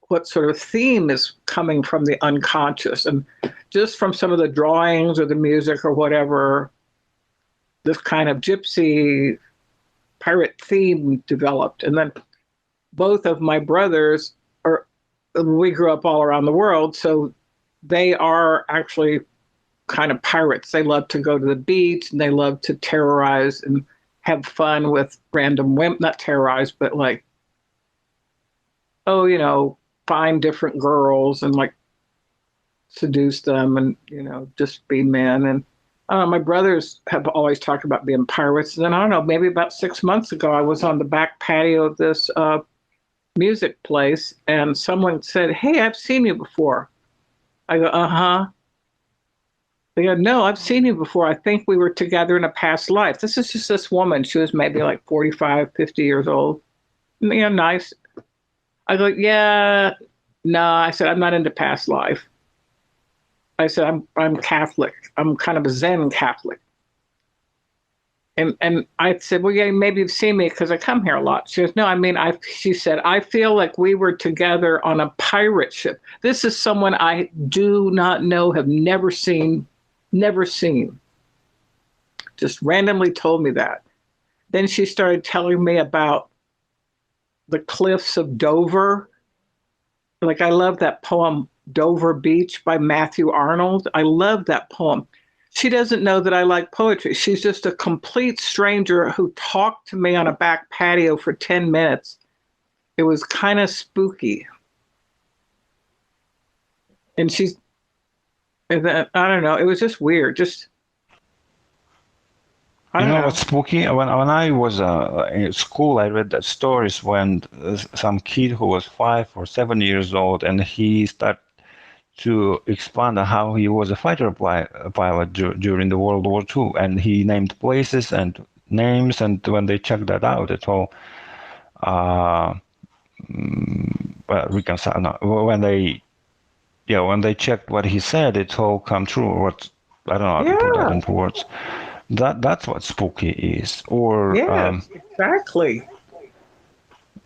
A: what sort of theme is coming from the unconscious, and just from some of the drawings or the music or whatever, this kind of gypsy pirate theme developed. And then both of my brothers are, we grew up all around the world, so they are actually kind of pirates. They love to go to the beach and they love to terrorize and have fun with random women, not terrorize, but like, oh, find different girls and like seduce them and, just be men. And my brothers have always talked about being pirates. And then I don't know, maybe about 6 months ago, I was on the back patio of this music place and someone said, "Hey, I've seen you before." I go, "Uh huh." They go, "No, I've seen you before. I think we were together in a past life." This is just this woman. She was maybe like 45, 50 years old. Nice. I go, "Yeah, no." I said, "I'm not into past life." I said, I'm Catholic. I'm kind of a Zen Catholic. And I said, "Well, yeah, maybe you've seen me because I come here a lot." She goes, "No, I mean, she said, I feel like we were together on a pirate ship. This is someone I do not know, have never seen, never seen. Just randomly told me that." Then she started telling me about the cliffs of Dover. Like, I love that poem, Dover Beach by Matthew Arnold. I love that poem. She doesn't know that I like poetry. She's just a complete stranger who talked to me on a back patio for 10 minutes. It was kind of spooky. And I don't know, it was just weird. Just, I
B: You
A: don't
B: know
A: know.
B: what's spooky? When I was in school, I read that stories when some kid who was 5 or 7 years old, and he started to expand on how he was a fighter pilot during the World War II, and he named places and names, and when they checked that out, it all uh, well, reconcile. No, when they checked what he said, it all come true. What I don't know how to put that
A: Yeah.
B: into words. That's what spooky is, or
A: Yes, exactly.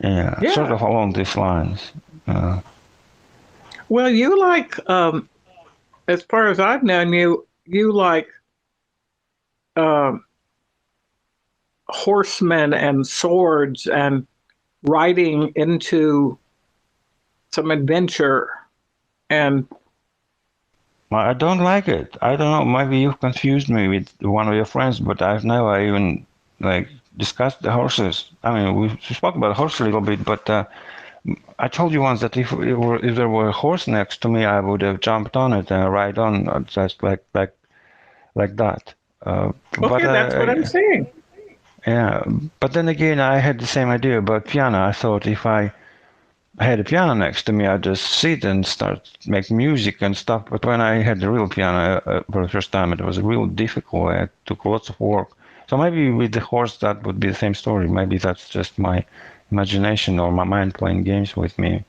B: yeah, sort
A: Yeah.
B: of along these lines. Uh,
A: Well, you like, as far as I've known you, you like um, horsemen and swords and riding into some adventure. And
B: I don't like it. I don't know. Maybe you've confused me with one of your friends, but I've never even like discussed the horses. I mean, we spoke about horse a little bit, but I told you once that if there were a horse next to me, I would have jumped on it and ride on just like that. But
A: okay, that's what I'm saying.
B: yeah, but then again, I had the same idea about piano. I thought if I had a piano next to me, I'd just sit and start make music and stuff. But when I had the real piano for the first time, it was real difficult. It took lots of work. So maybe with the horse, that would be the same story. Maybe that's just my imagination or my mind playing games with me.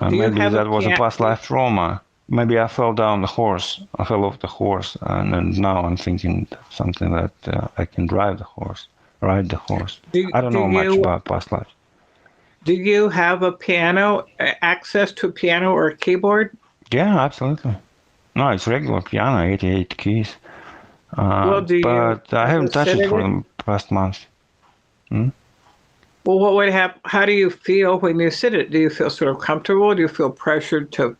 A: Do you
B: Maybe
A: have a
B: that was a
A: piano?
B: past life trauma. Maybe I fell down the horse. I fell off the horse, and now I'm thinking something that I can drive the horse, ride the horse.
A: Do
B: I don't
A: do
B: know much
A: you
B: about past life.
A: do you have a piano, access to a piano or a keyboard?
B: Yeah, absolutely. No, it's regular piano, 88 keys.
A: Well, do you
B: But I
A: ever
B: haven't touched
A: sit
B: it
A: at
B: for
A: it?
B: the past month. Hmm?
A: Well, what would happen? How do you feel when you sit it? Do you feel sort of comfortable? Do you feel pressured to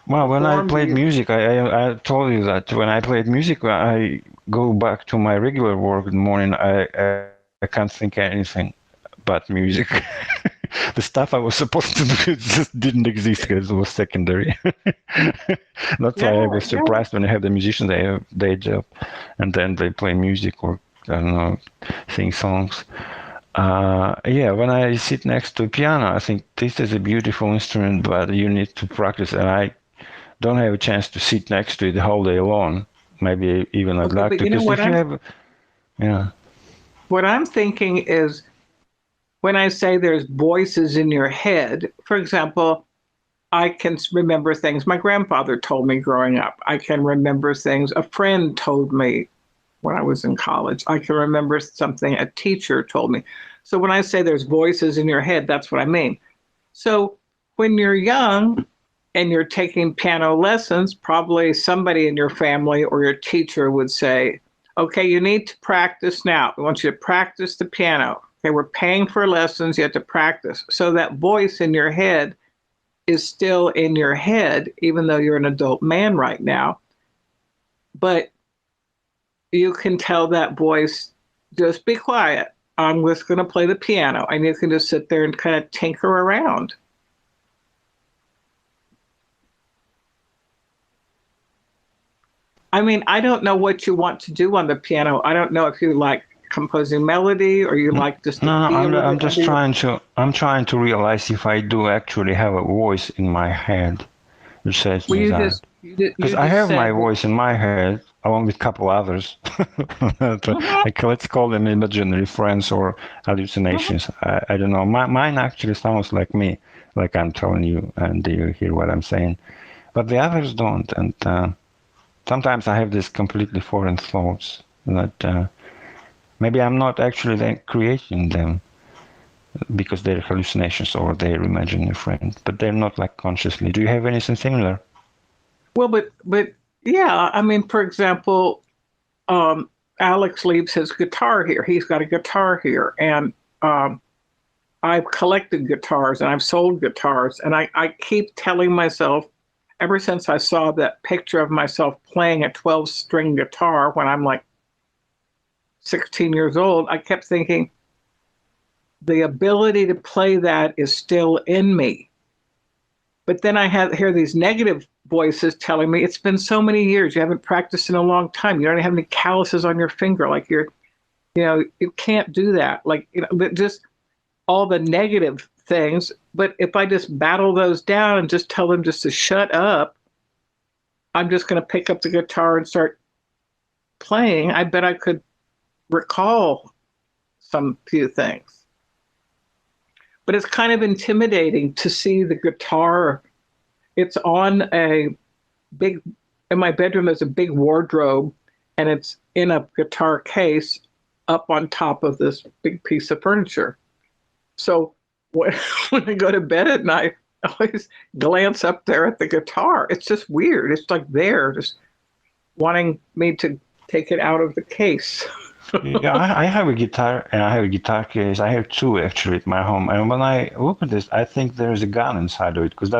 B: Well, when I
A: perform? Do
B: played
A: you?
B: music, I told you that when I played music, I go back to my regular work in the morning. I can't think anything but music. The stuff I was supposed to do just didn't exist because it was secondary. That's
A: Yeah,
B: why I was
A: yeah.
B: surprised when I have the musicians, they have day job, and then they play music or I don't know, sing songs. Yeah, when I sit next to a piano, I think this is a beautiful instrument, but you need to practice. And I don't have a chance to sit next to it the whole day long. Maybe even I'd
A: Okay,
B: like
A: but
B: to,
A: you know
B: because
A: what
B: if you
A: I'm
B: have, yeah,
A: what I'm thinking is when I say there's voices in your head. For example, I can remember things my grandfather told me growing up. I can remember things a friend told me when I was in college. I can remember something a teacher told me. So when I say there's voices in your head, that's what I mean. So when you're young and you're taking piano lessons, probably somebody in your family or your teacher would say, okay, you need to practice now. We want you to practice the piano. Okay, we're paying for lessons, you have to practice. So that voice in your head is still in your head, even though you're an adult man right now. But you can tell that voice, just be quiet. I'm just going to play the piano. And you can just sit there and kind of tinker around. I mean, I don't know what you want to do on the piano. I don't know if you like composing melody or you
B: no,
A: like just the
B: no,
A: feel of
B: I'm
A: it.
B: just I'm trying to realize if I do actually have a voice in my head which says
A: Well,
B: me that. Because
A: you
B: I
A: just
B: have my
A: said that.
B: voice in my head along with a couple others.
A: Mhm,
B: Like let's call them imaginary friends or
A: mhm.
B: hallucinations. I don't know. Mine actually sounds like me, like I'm telling you, and you hear what I'm saying. But the others don't, and sometimes I have these completely foreign thoughts that maybe I'm not actually creating them because they're hallucinations or they're imaginary friends, but they're not like consciously. Do you have anything similar?
A: Well, but yeah, I mean, for example, um, Alex leaves his guitar here. He's got a guitar here, and um, I've collected guitars and I've sold guitars, and I keep telling myself, ever since I saw that picture of myself playing a 12-string guitar when I'm like 16 years old, I kept thinking the ability to play that is still in me. But then hear these negative voices telling me it's been so many years, you haven't practiced in a long time, you don't have any calluses on your finger, like You can't do that. Like, but just all the negative things. But if I just battle those down and just tell them just to shut up, I'm just going to pick up the guitar and start playing. I bet I could recall some few things. But it's kind of intimidating to see the guitar. It's on in my bedroom, there's a big wardrobe, and it's in a guitar case up on top of this big piece of furniture. So when I go to bed at night, I always glance up there at the guitar. It's just weird. It's like there, just wanting me to take it out of the case.
B: Yeah, I have a guitar and I have a guitar case. I have two actually at my home. And when I look at this, I think there's a gun inside of it because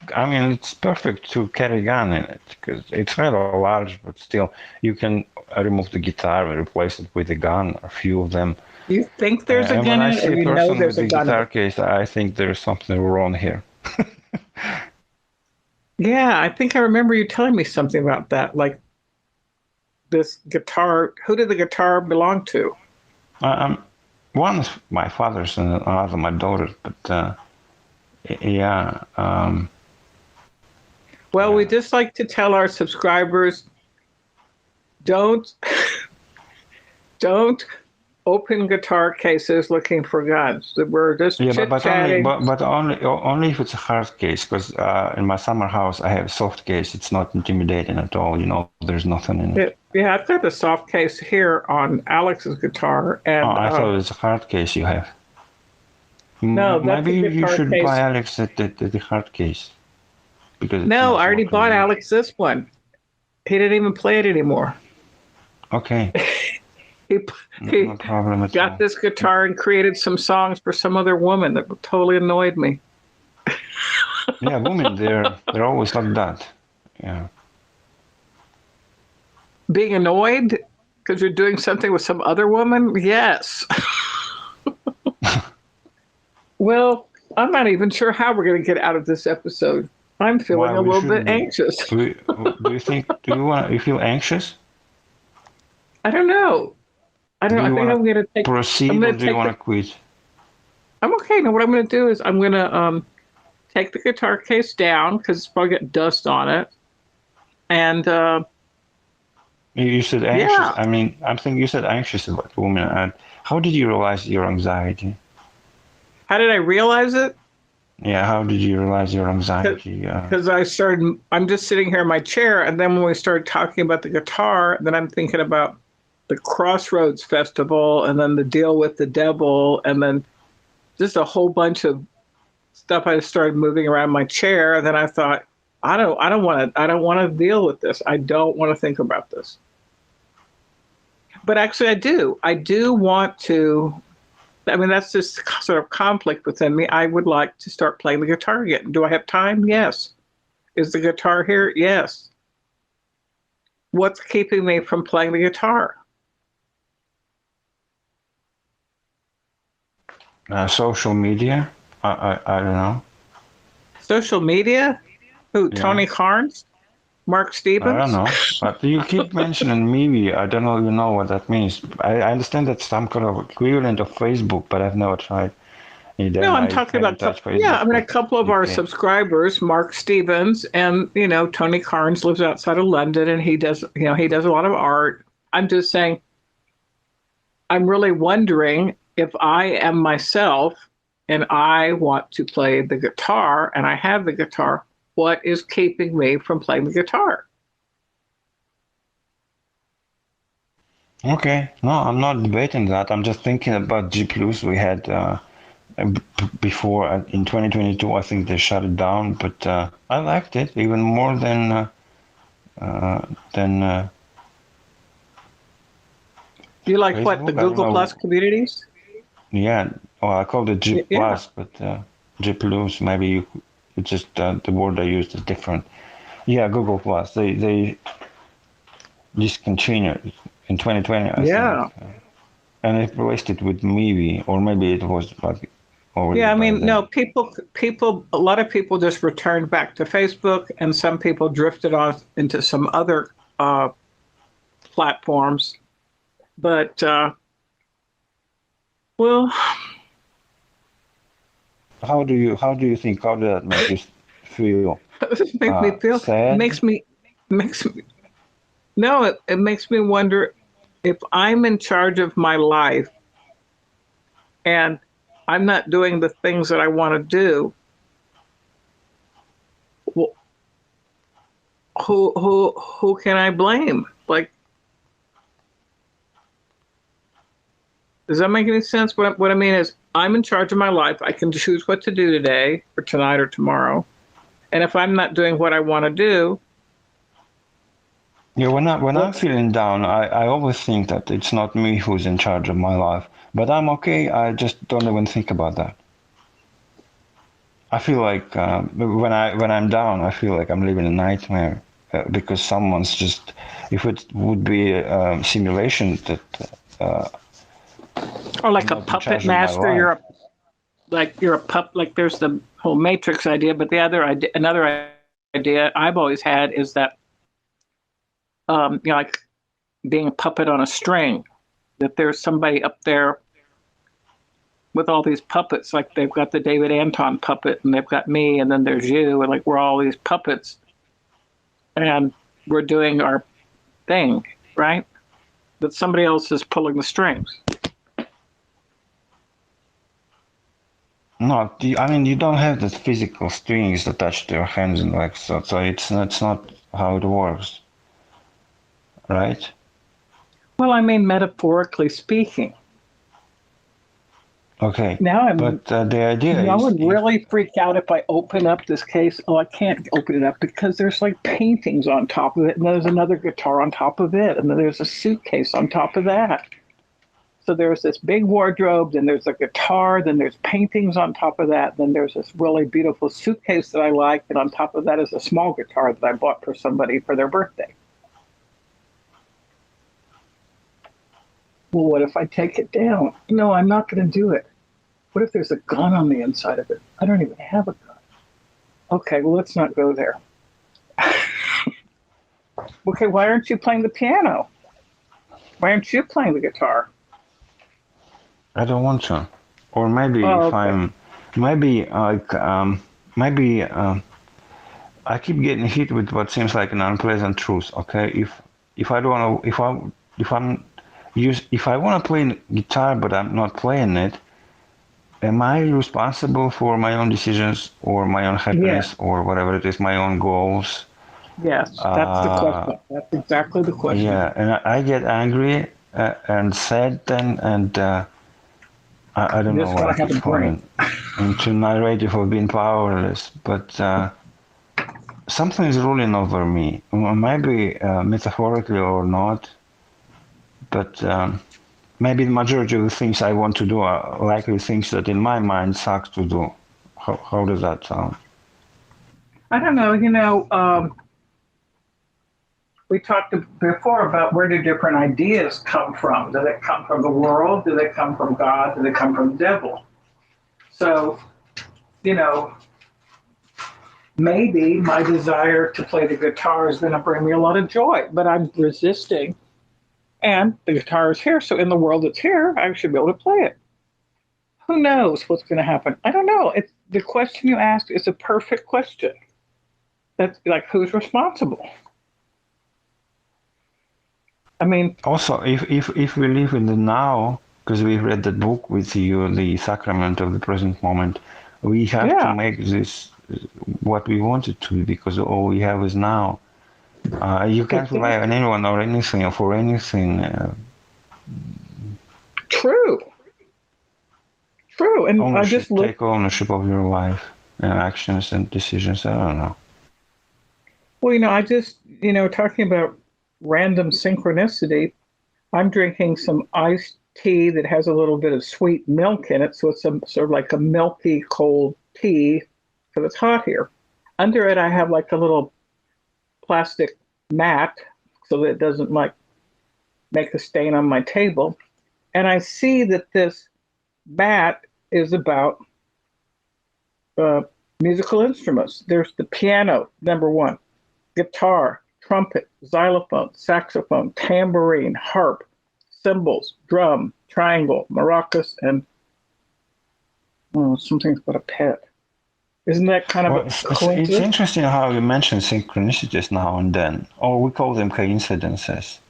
B: it's perfect to carry a gun in it because it's rather large, but still you can remove the guitar and replace it with a gun, a few of them.
A: You think there's a gun
B: when I
A: in it,
B: see
A: or
B: a
A: you know
B: person
A: there's
B: with
A: a
B: a
A: gun in
B: guitar
A: it?
B: case, I think there's something wrong here.
A: Yeah, I think I remember you telling me something about that. Like this guitar, who did the guitar belong to?
B: One is my father's and another my daughter's, but yeah.
A: Well, we just like to tell our subscribers, don't open guitar cases looking for guns. We're just chit-chatting.
B: But only if it's a hard case, because in my summer house I have a soft case. It's not intimidating at all. There's nothing in it.
A: Yeah, I've got the soft case here on Alex's guitar, and
B: I thought it was a hard case you have.
A: No,
B: maybe you should
A: case.
B: buy Alex the hard case. Because
A: no, I already bought Alex this one. He didn't even play it anymore.
B: Okay.
A: He
B: no problem at
A: got
B: all.
A: this guitar and created some songs for some other woman that totally annoyed me.
B: Yeah, women, they're always like that. Yeah.
A: Being annoyed because you're doing something with some other woman? Yes. Well, I'm not even sure how we're going to get out of this episode. I'm feeling a little bit anxious.
B: Do you feel anxious?
A: I don't know. I think I'm going to take.
B: Proceed, or do you want to quit?
A: I'm okay. Now, what I'm going to do is I'm going to take the guitar case down because it's probably got dust on it. And
B: you said anxious.
A: Yeah.
B: I mean, I'm thinking you said anxious about women. And how did you realize your anxiety?
A: How did I realize it?
B: Yeah, how did you realize your anxiety?
A: Because I'm just sitting here in my chair, and then when we started talking about the guitar, then I'm thinking about the Crossroads Festival, and then the deal with the devil, and then just a whole bunch of stuff. I started moving around my chair, and then I thought, I don't want to deal with this. I don't want to think about this. But actually, I do want to. I mean, that's this sort of conflict within me. I would like to start playing the guitar again. Do I have time? Yes. Is the guitar here? Yes. What's keeping me from playing the guitar?
B: Social media? I don't know.
A: Social media? Who?
B: Yeah.
A: Tony Carnes? Mark Stevens?
B: I don't know. But you keep mentioning maybe. I don't know. You know what that means. I understand that's some kind of equivalent of Facebook, but I've never tried.
A: No, I'm talking about a couple of our subscribers, Mark Stevens, and Tony Carnes lives outside of London, and he does a lot of art. I'm just saying, I'm really wondering if I am myself and I want to play the guitar and I have the guitar, what is keeping me from playing the guitar?
B: Okay. No, I'm not debating that. I'm just thinking about G Plus. We had before in 2022. I think they shut it down, but I liked it even more than.
A: You like
B: Facebook?
A: what, the Google Plus communities?
B: Yeah. Well, I called it G Plus, but G Plus maybe it's just the word I used is different. Yeah, Google Plus. They discontinued in 2020. I think. And they replaced it with maybe, or maybe it was like.
A: Yeah, I mean, no, people, a lot of people just returned back to Facebook, and some people drifted off into some other platforms. But Well,
B: How did that make you feel?
A: it makes me feel,
B: Sad?
A: makes me, no, it makes me wonder if I'm in charge of my life and I'm not doing the things that I want to do. Well, who can I blame? Like, does that make any sense? What I mean is, I'm in charge of my life. I can choose what to do today, or tonight, or tomorrow. And if I'm not doing what I want to do,
B: Yeah, when
A: well,
B: I'm feeling down, I always think that it's not me who's in charge of my life. But I'm okay. I just don't even think about that. I feel like when I'm down, I feel like I'm living a nightmare because someone's just. If it would be a simulation that uh,
A: or
B: I'm
A: like a
B: not in
A: puppet
B: charge of my
A: master,
B: life.
A: you're a pup. Like there's the whole Matrix idea, but the other idea, another idea I've always had is that, like being a puppet on a string. That there's somebody up there with all these puppets. Like they've got the David Anton puppet, and they've got me, and then there's you, and like we're all these puppets, and we're doing our thing, right? But somebody else is pulling the strings.
B: No, I mean you don't have the physical strings attached to your hands and legs, so it's not how it works, right?
A: Well, I mean, metaphorically speaking.
B: Okay,
A: Now I'm
B: but the idea
A: I
B: is
A: would
B: if
A: really freak out if I open up this case. Oh, I can't open it up because there's like paintings on top of it, and there's another guitar on top of it, and then there's a suitcase on top of that. So there's this big wardrobe, then there's a guitar, then there's paintings on top of that, then there's this really beautiful suitcase that I like, and on top of that is a small guitar that I bought for somebody for their birthday. Well, what if I take it down? No, I'm not going to do it. What if there's a gun on the inside of it? I don't even have a gun. Okay, well, let's not go there. Okay, why aren't you playing the piano? Why aren't you playing the guitar?
B: I don't want to, or maybe
A: Oh,
B: if
A: okay.
B: I'm, maybe like maybe I keep getting hit with what seems like an unpleasant truth. Okay, if I don't want to, if I'm if I want to play guitar but I'm not playing it, am I responsible for my own decisions or my own
A: Yeah,
B: happiness or whatever it is, my own goals?
A: yes, that's the
B: Uh,
A: question. That's exactly the question.
B: yeah, and I get angry and sad then, and I don't
A: You
B: know
A: just
B: what
A: want
B: I
A: to have
B: keep
A: a drink.
B: falling into narrative of being powerless, but something is ruling over me. Maybe metaphorically or not, but maybe the majority of the things I want to do are likely things that in my mind suck to do. How does that sound?
A: I don't know. We talked before about where do different ideas come from? Do they come from the world? Do they come from God? Do they come from the devil? So, you know, maybe my desire to play the guitar is going to bring me a lot of joy, but I'm resisting. And the guitar is here. So in the world that's here, I should be able to play it. Who knows what's going to happen? I don't know. It's the question you asked is a perfect question. That's like, who's responsible? I mean,
B: Also, if we live in the now, because we read the book with you, The Sacrament of the Present Moment, we have to
A: yeah,
B: make this what we want it to be because all we have is now. You can't rely on
A: exactly.
B: anyone or anything or for anything.
A: True. True. And I
B: Ownership,
A: just look,
B: take ownership of your life and actions and decisions. I don't know.
A: well, I just, talking about random synchronicity, I'm drinking some iced tea that has a little bit of sweet milk in it. So it's sort of like a milky cold tea because it's hot here. Under it, I have like a little plastic mat so that it doesn't like make a stain on my table. And I see that this mat is about uh, musical instruments. There's the piano, number one, guitar, trumpet, xylophone, saxophone, tambourine, harp, cymbals, drum, triangle, maracas, and something's but a pet. Isn't that kind of
B: Well,
A: a
B: it's
A: coincidence?
B: interesting how you mention synchronicities now and then, or we call them coincidences,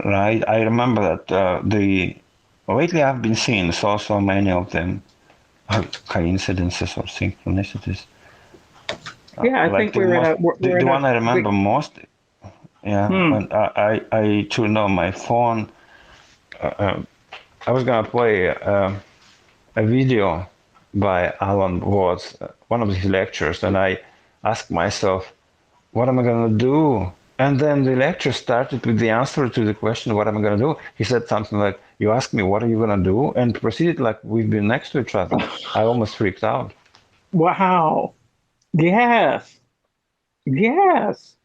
B: right? I remember that the lately I've been seeing so many of them coincidences or synchronicities.
A: Yeah, I
B: Like
A: think we're in a we're
B: the
A: in a
B: one I
A: big.
B: remember most, yeah,
A: Hmm.
B: when I turned on my phone, I was gonna play a video by Alan Watts, one of his lectures, and I asked myself, what am I gonna do? And then the lecture started with the answer to the question, what am I gonna do? He said something like, you asked me, what are you gonna do? And proceeded like we've been next to each other. I almost freaked out.
A: Wow. Yes. Yes.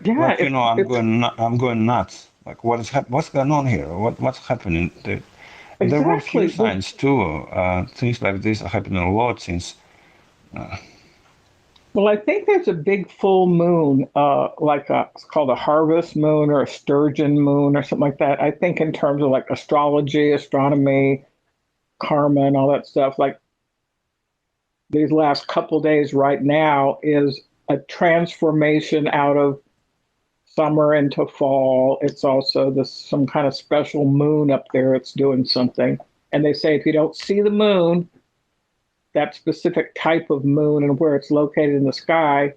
A: Yeah.
B: Like you know,
A: It's
B: I'm going nuts. Like what's going on here? What's happening? There were a few
A: exactly. Well,
B: signs too. Things like this are happening a lot since.
A: well, I think there's a big full moon, it's called a harvest moon or a sturgeon moon or something like that. I think in terms of like astrology, astronomy, karma, and all that stuff. Like these last couple days right now is a transformation out of summer into fall. It's also this some kind of special moon up there. It's doing something. And they say if you don't see the moon, that specific type of moon and where it's located in the sky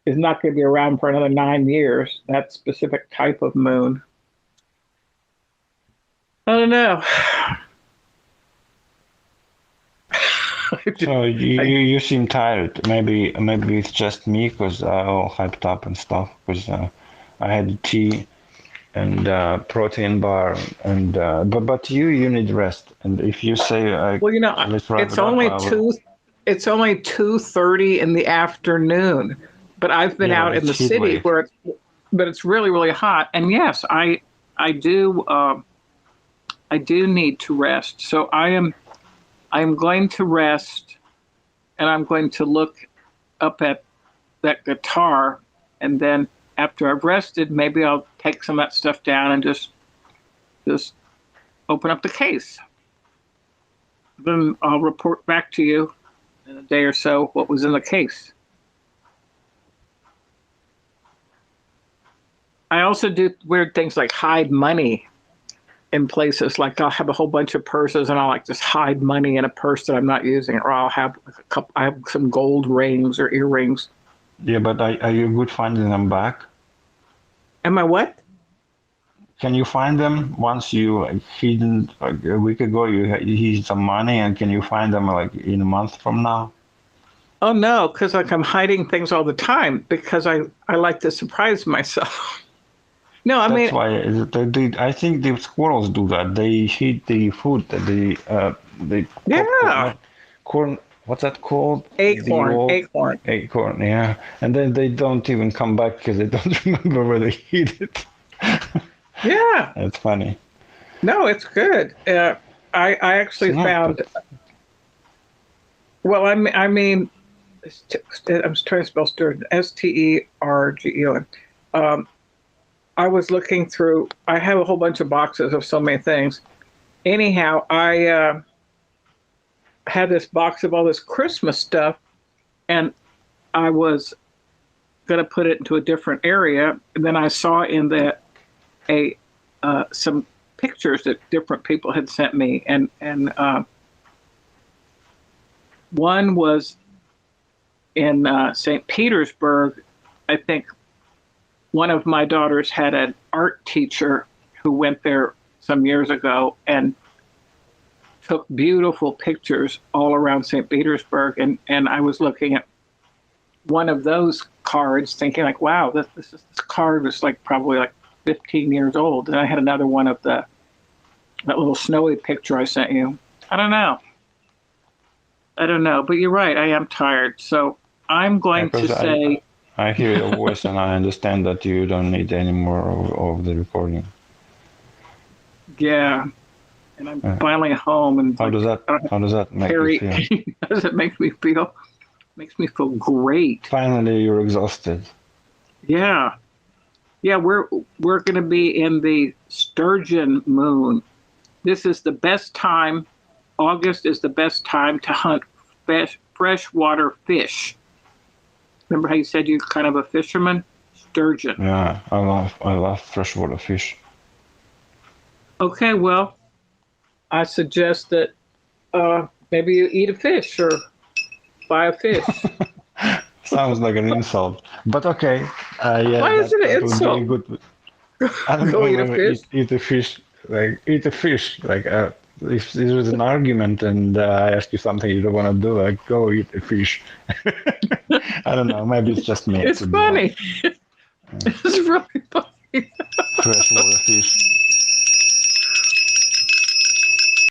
A: is not going to be around for another 9 years. That specific type of moon. I don't know.
B: So
A: I,
B: you seem tired. Maybe it's just me because I all hyped up and stuff. Because I had tea and protein bar and but you need rest. And if you say
A: well,
B: let's wrap
A: it's
B: it up,
A: only
B: I will.
A: two. It's only 2:30 in the afternoon, but I've been
B: Yeah, but
A: out in
B: it's
A: the
B: heat
A: city
B: wave.
A: but it's really really hot. And yes, I do I do need to rest. So I am going to rest, and I'm going to look up at that guitar, and then after I've rested, maybe I'll take some of that stuff down and just open up the case. Then I'll report back to you in a day or so what was in the case. I also do weird things like hide money in places. Like I'll have a whole bunch of purses and I'll like just hide money in a purse that I'm not using, or I'll have like a couple. I have some gold rings or earrings.
B: Yeah, but are you good finding them back?
A: Am I what?
B: Can you find them once you like hidden like a week ago you hid some money and can you find them like in a month from now?
A: Oh no, because like I'm hiding things all the time because I like to surprise myself. No, I
B: That's
A: mean
B: why I think the squirrels do that. They hid the food, the popcorn,
A: yeah,
B: not corn. What's that called? The
A: acorn,
B: old
A: acorn.
B: acorn, yeah. And then they don't even come back because they don't remember where they hid it.
A: Yeah,
B: That's funny.
A: no, it's good. I
B: It's
A: actually
B: not, but
A: found. Well, I mean, I'm trying to spell sturgeon. Stergeon. I was looking through. I have a whole bunch of boxes of so many things. Anyhow, I had this box of all this Christmas stuff, and I was going to put it into a different area. And then I saw in that a some pictures that different people had sent me, and one was in St. Petersburg. I think one of my daughters had an art teacher who went there some years ago and took beautiful pictures all around St. Petersburg. And I was looking at one of those cards thinking like, wow, this card was like probably like 15 years old. And I had another one of that little snowy picture I sent you. I don't know. I don't know, but you're right. I am tired. So I'm going to
B: because
A: say,
B: I hear your voice and I understand that you don't need any more of the recording.
A: yeah. And I'm
B: Uh,
A: finally home, and
B: how
A: like,
B: does that
A: I don't have
B: how does that make you
A: Harry.
B: feel?
A: Does it make me feel? Makes me feel great.
B: Finally, you're exhausted.
A: Yeah. Yeah, we're going to be in the sturgeon moon. This is the best time. August is the best time to hunt freshwater fish. Remember how you said you're kind of a fisherman? Sturgeon.
B: Yeah, I love freshwater fish.
A: Okay, well, I suggest that maybe you eat a fish or buy a fish.
B: Sounds like an insult, but okay. Yeah,
A: Why is it an
B: that would be
A: insult?
B: good. I don't
A: Go
B: know,
A: eat a
B: maybe
A: fish.
B: eat a fish, like eat a fish. Like if this was an argument and I ask you something you don't want to do, like go eat a fish. I don't know, maybe it's just me. It
A: It's
B: could be wrong.
A: funny. It's really funny.
B: Freshwater fish.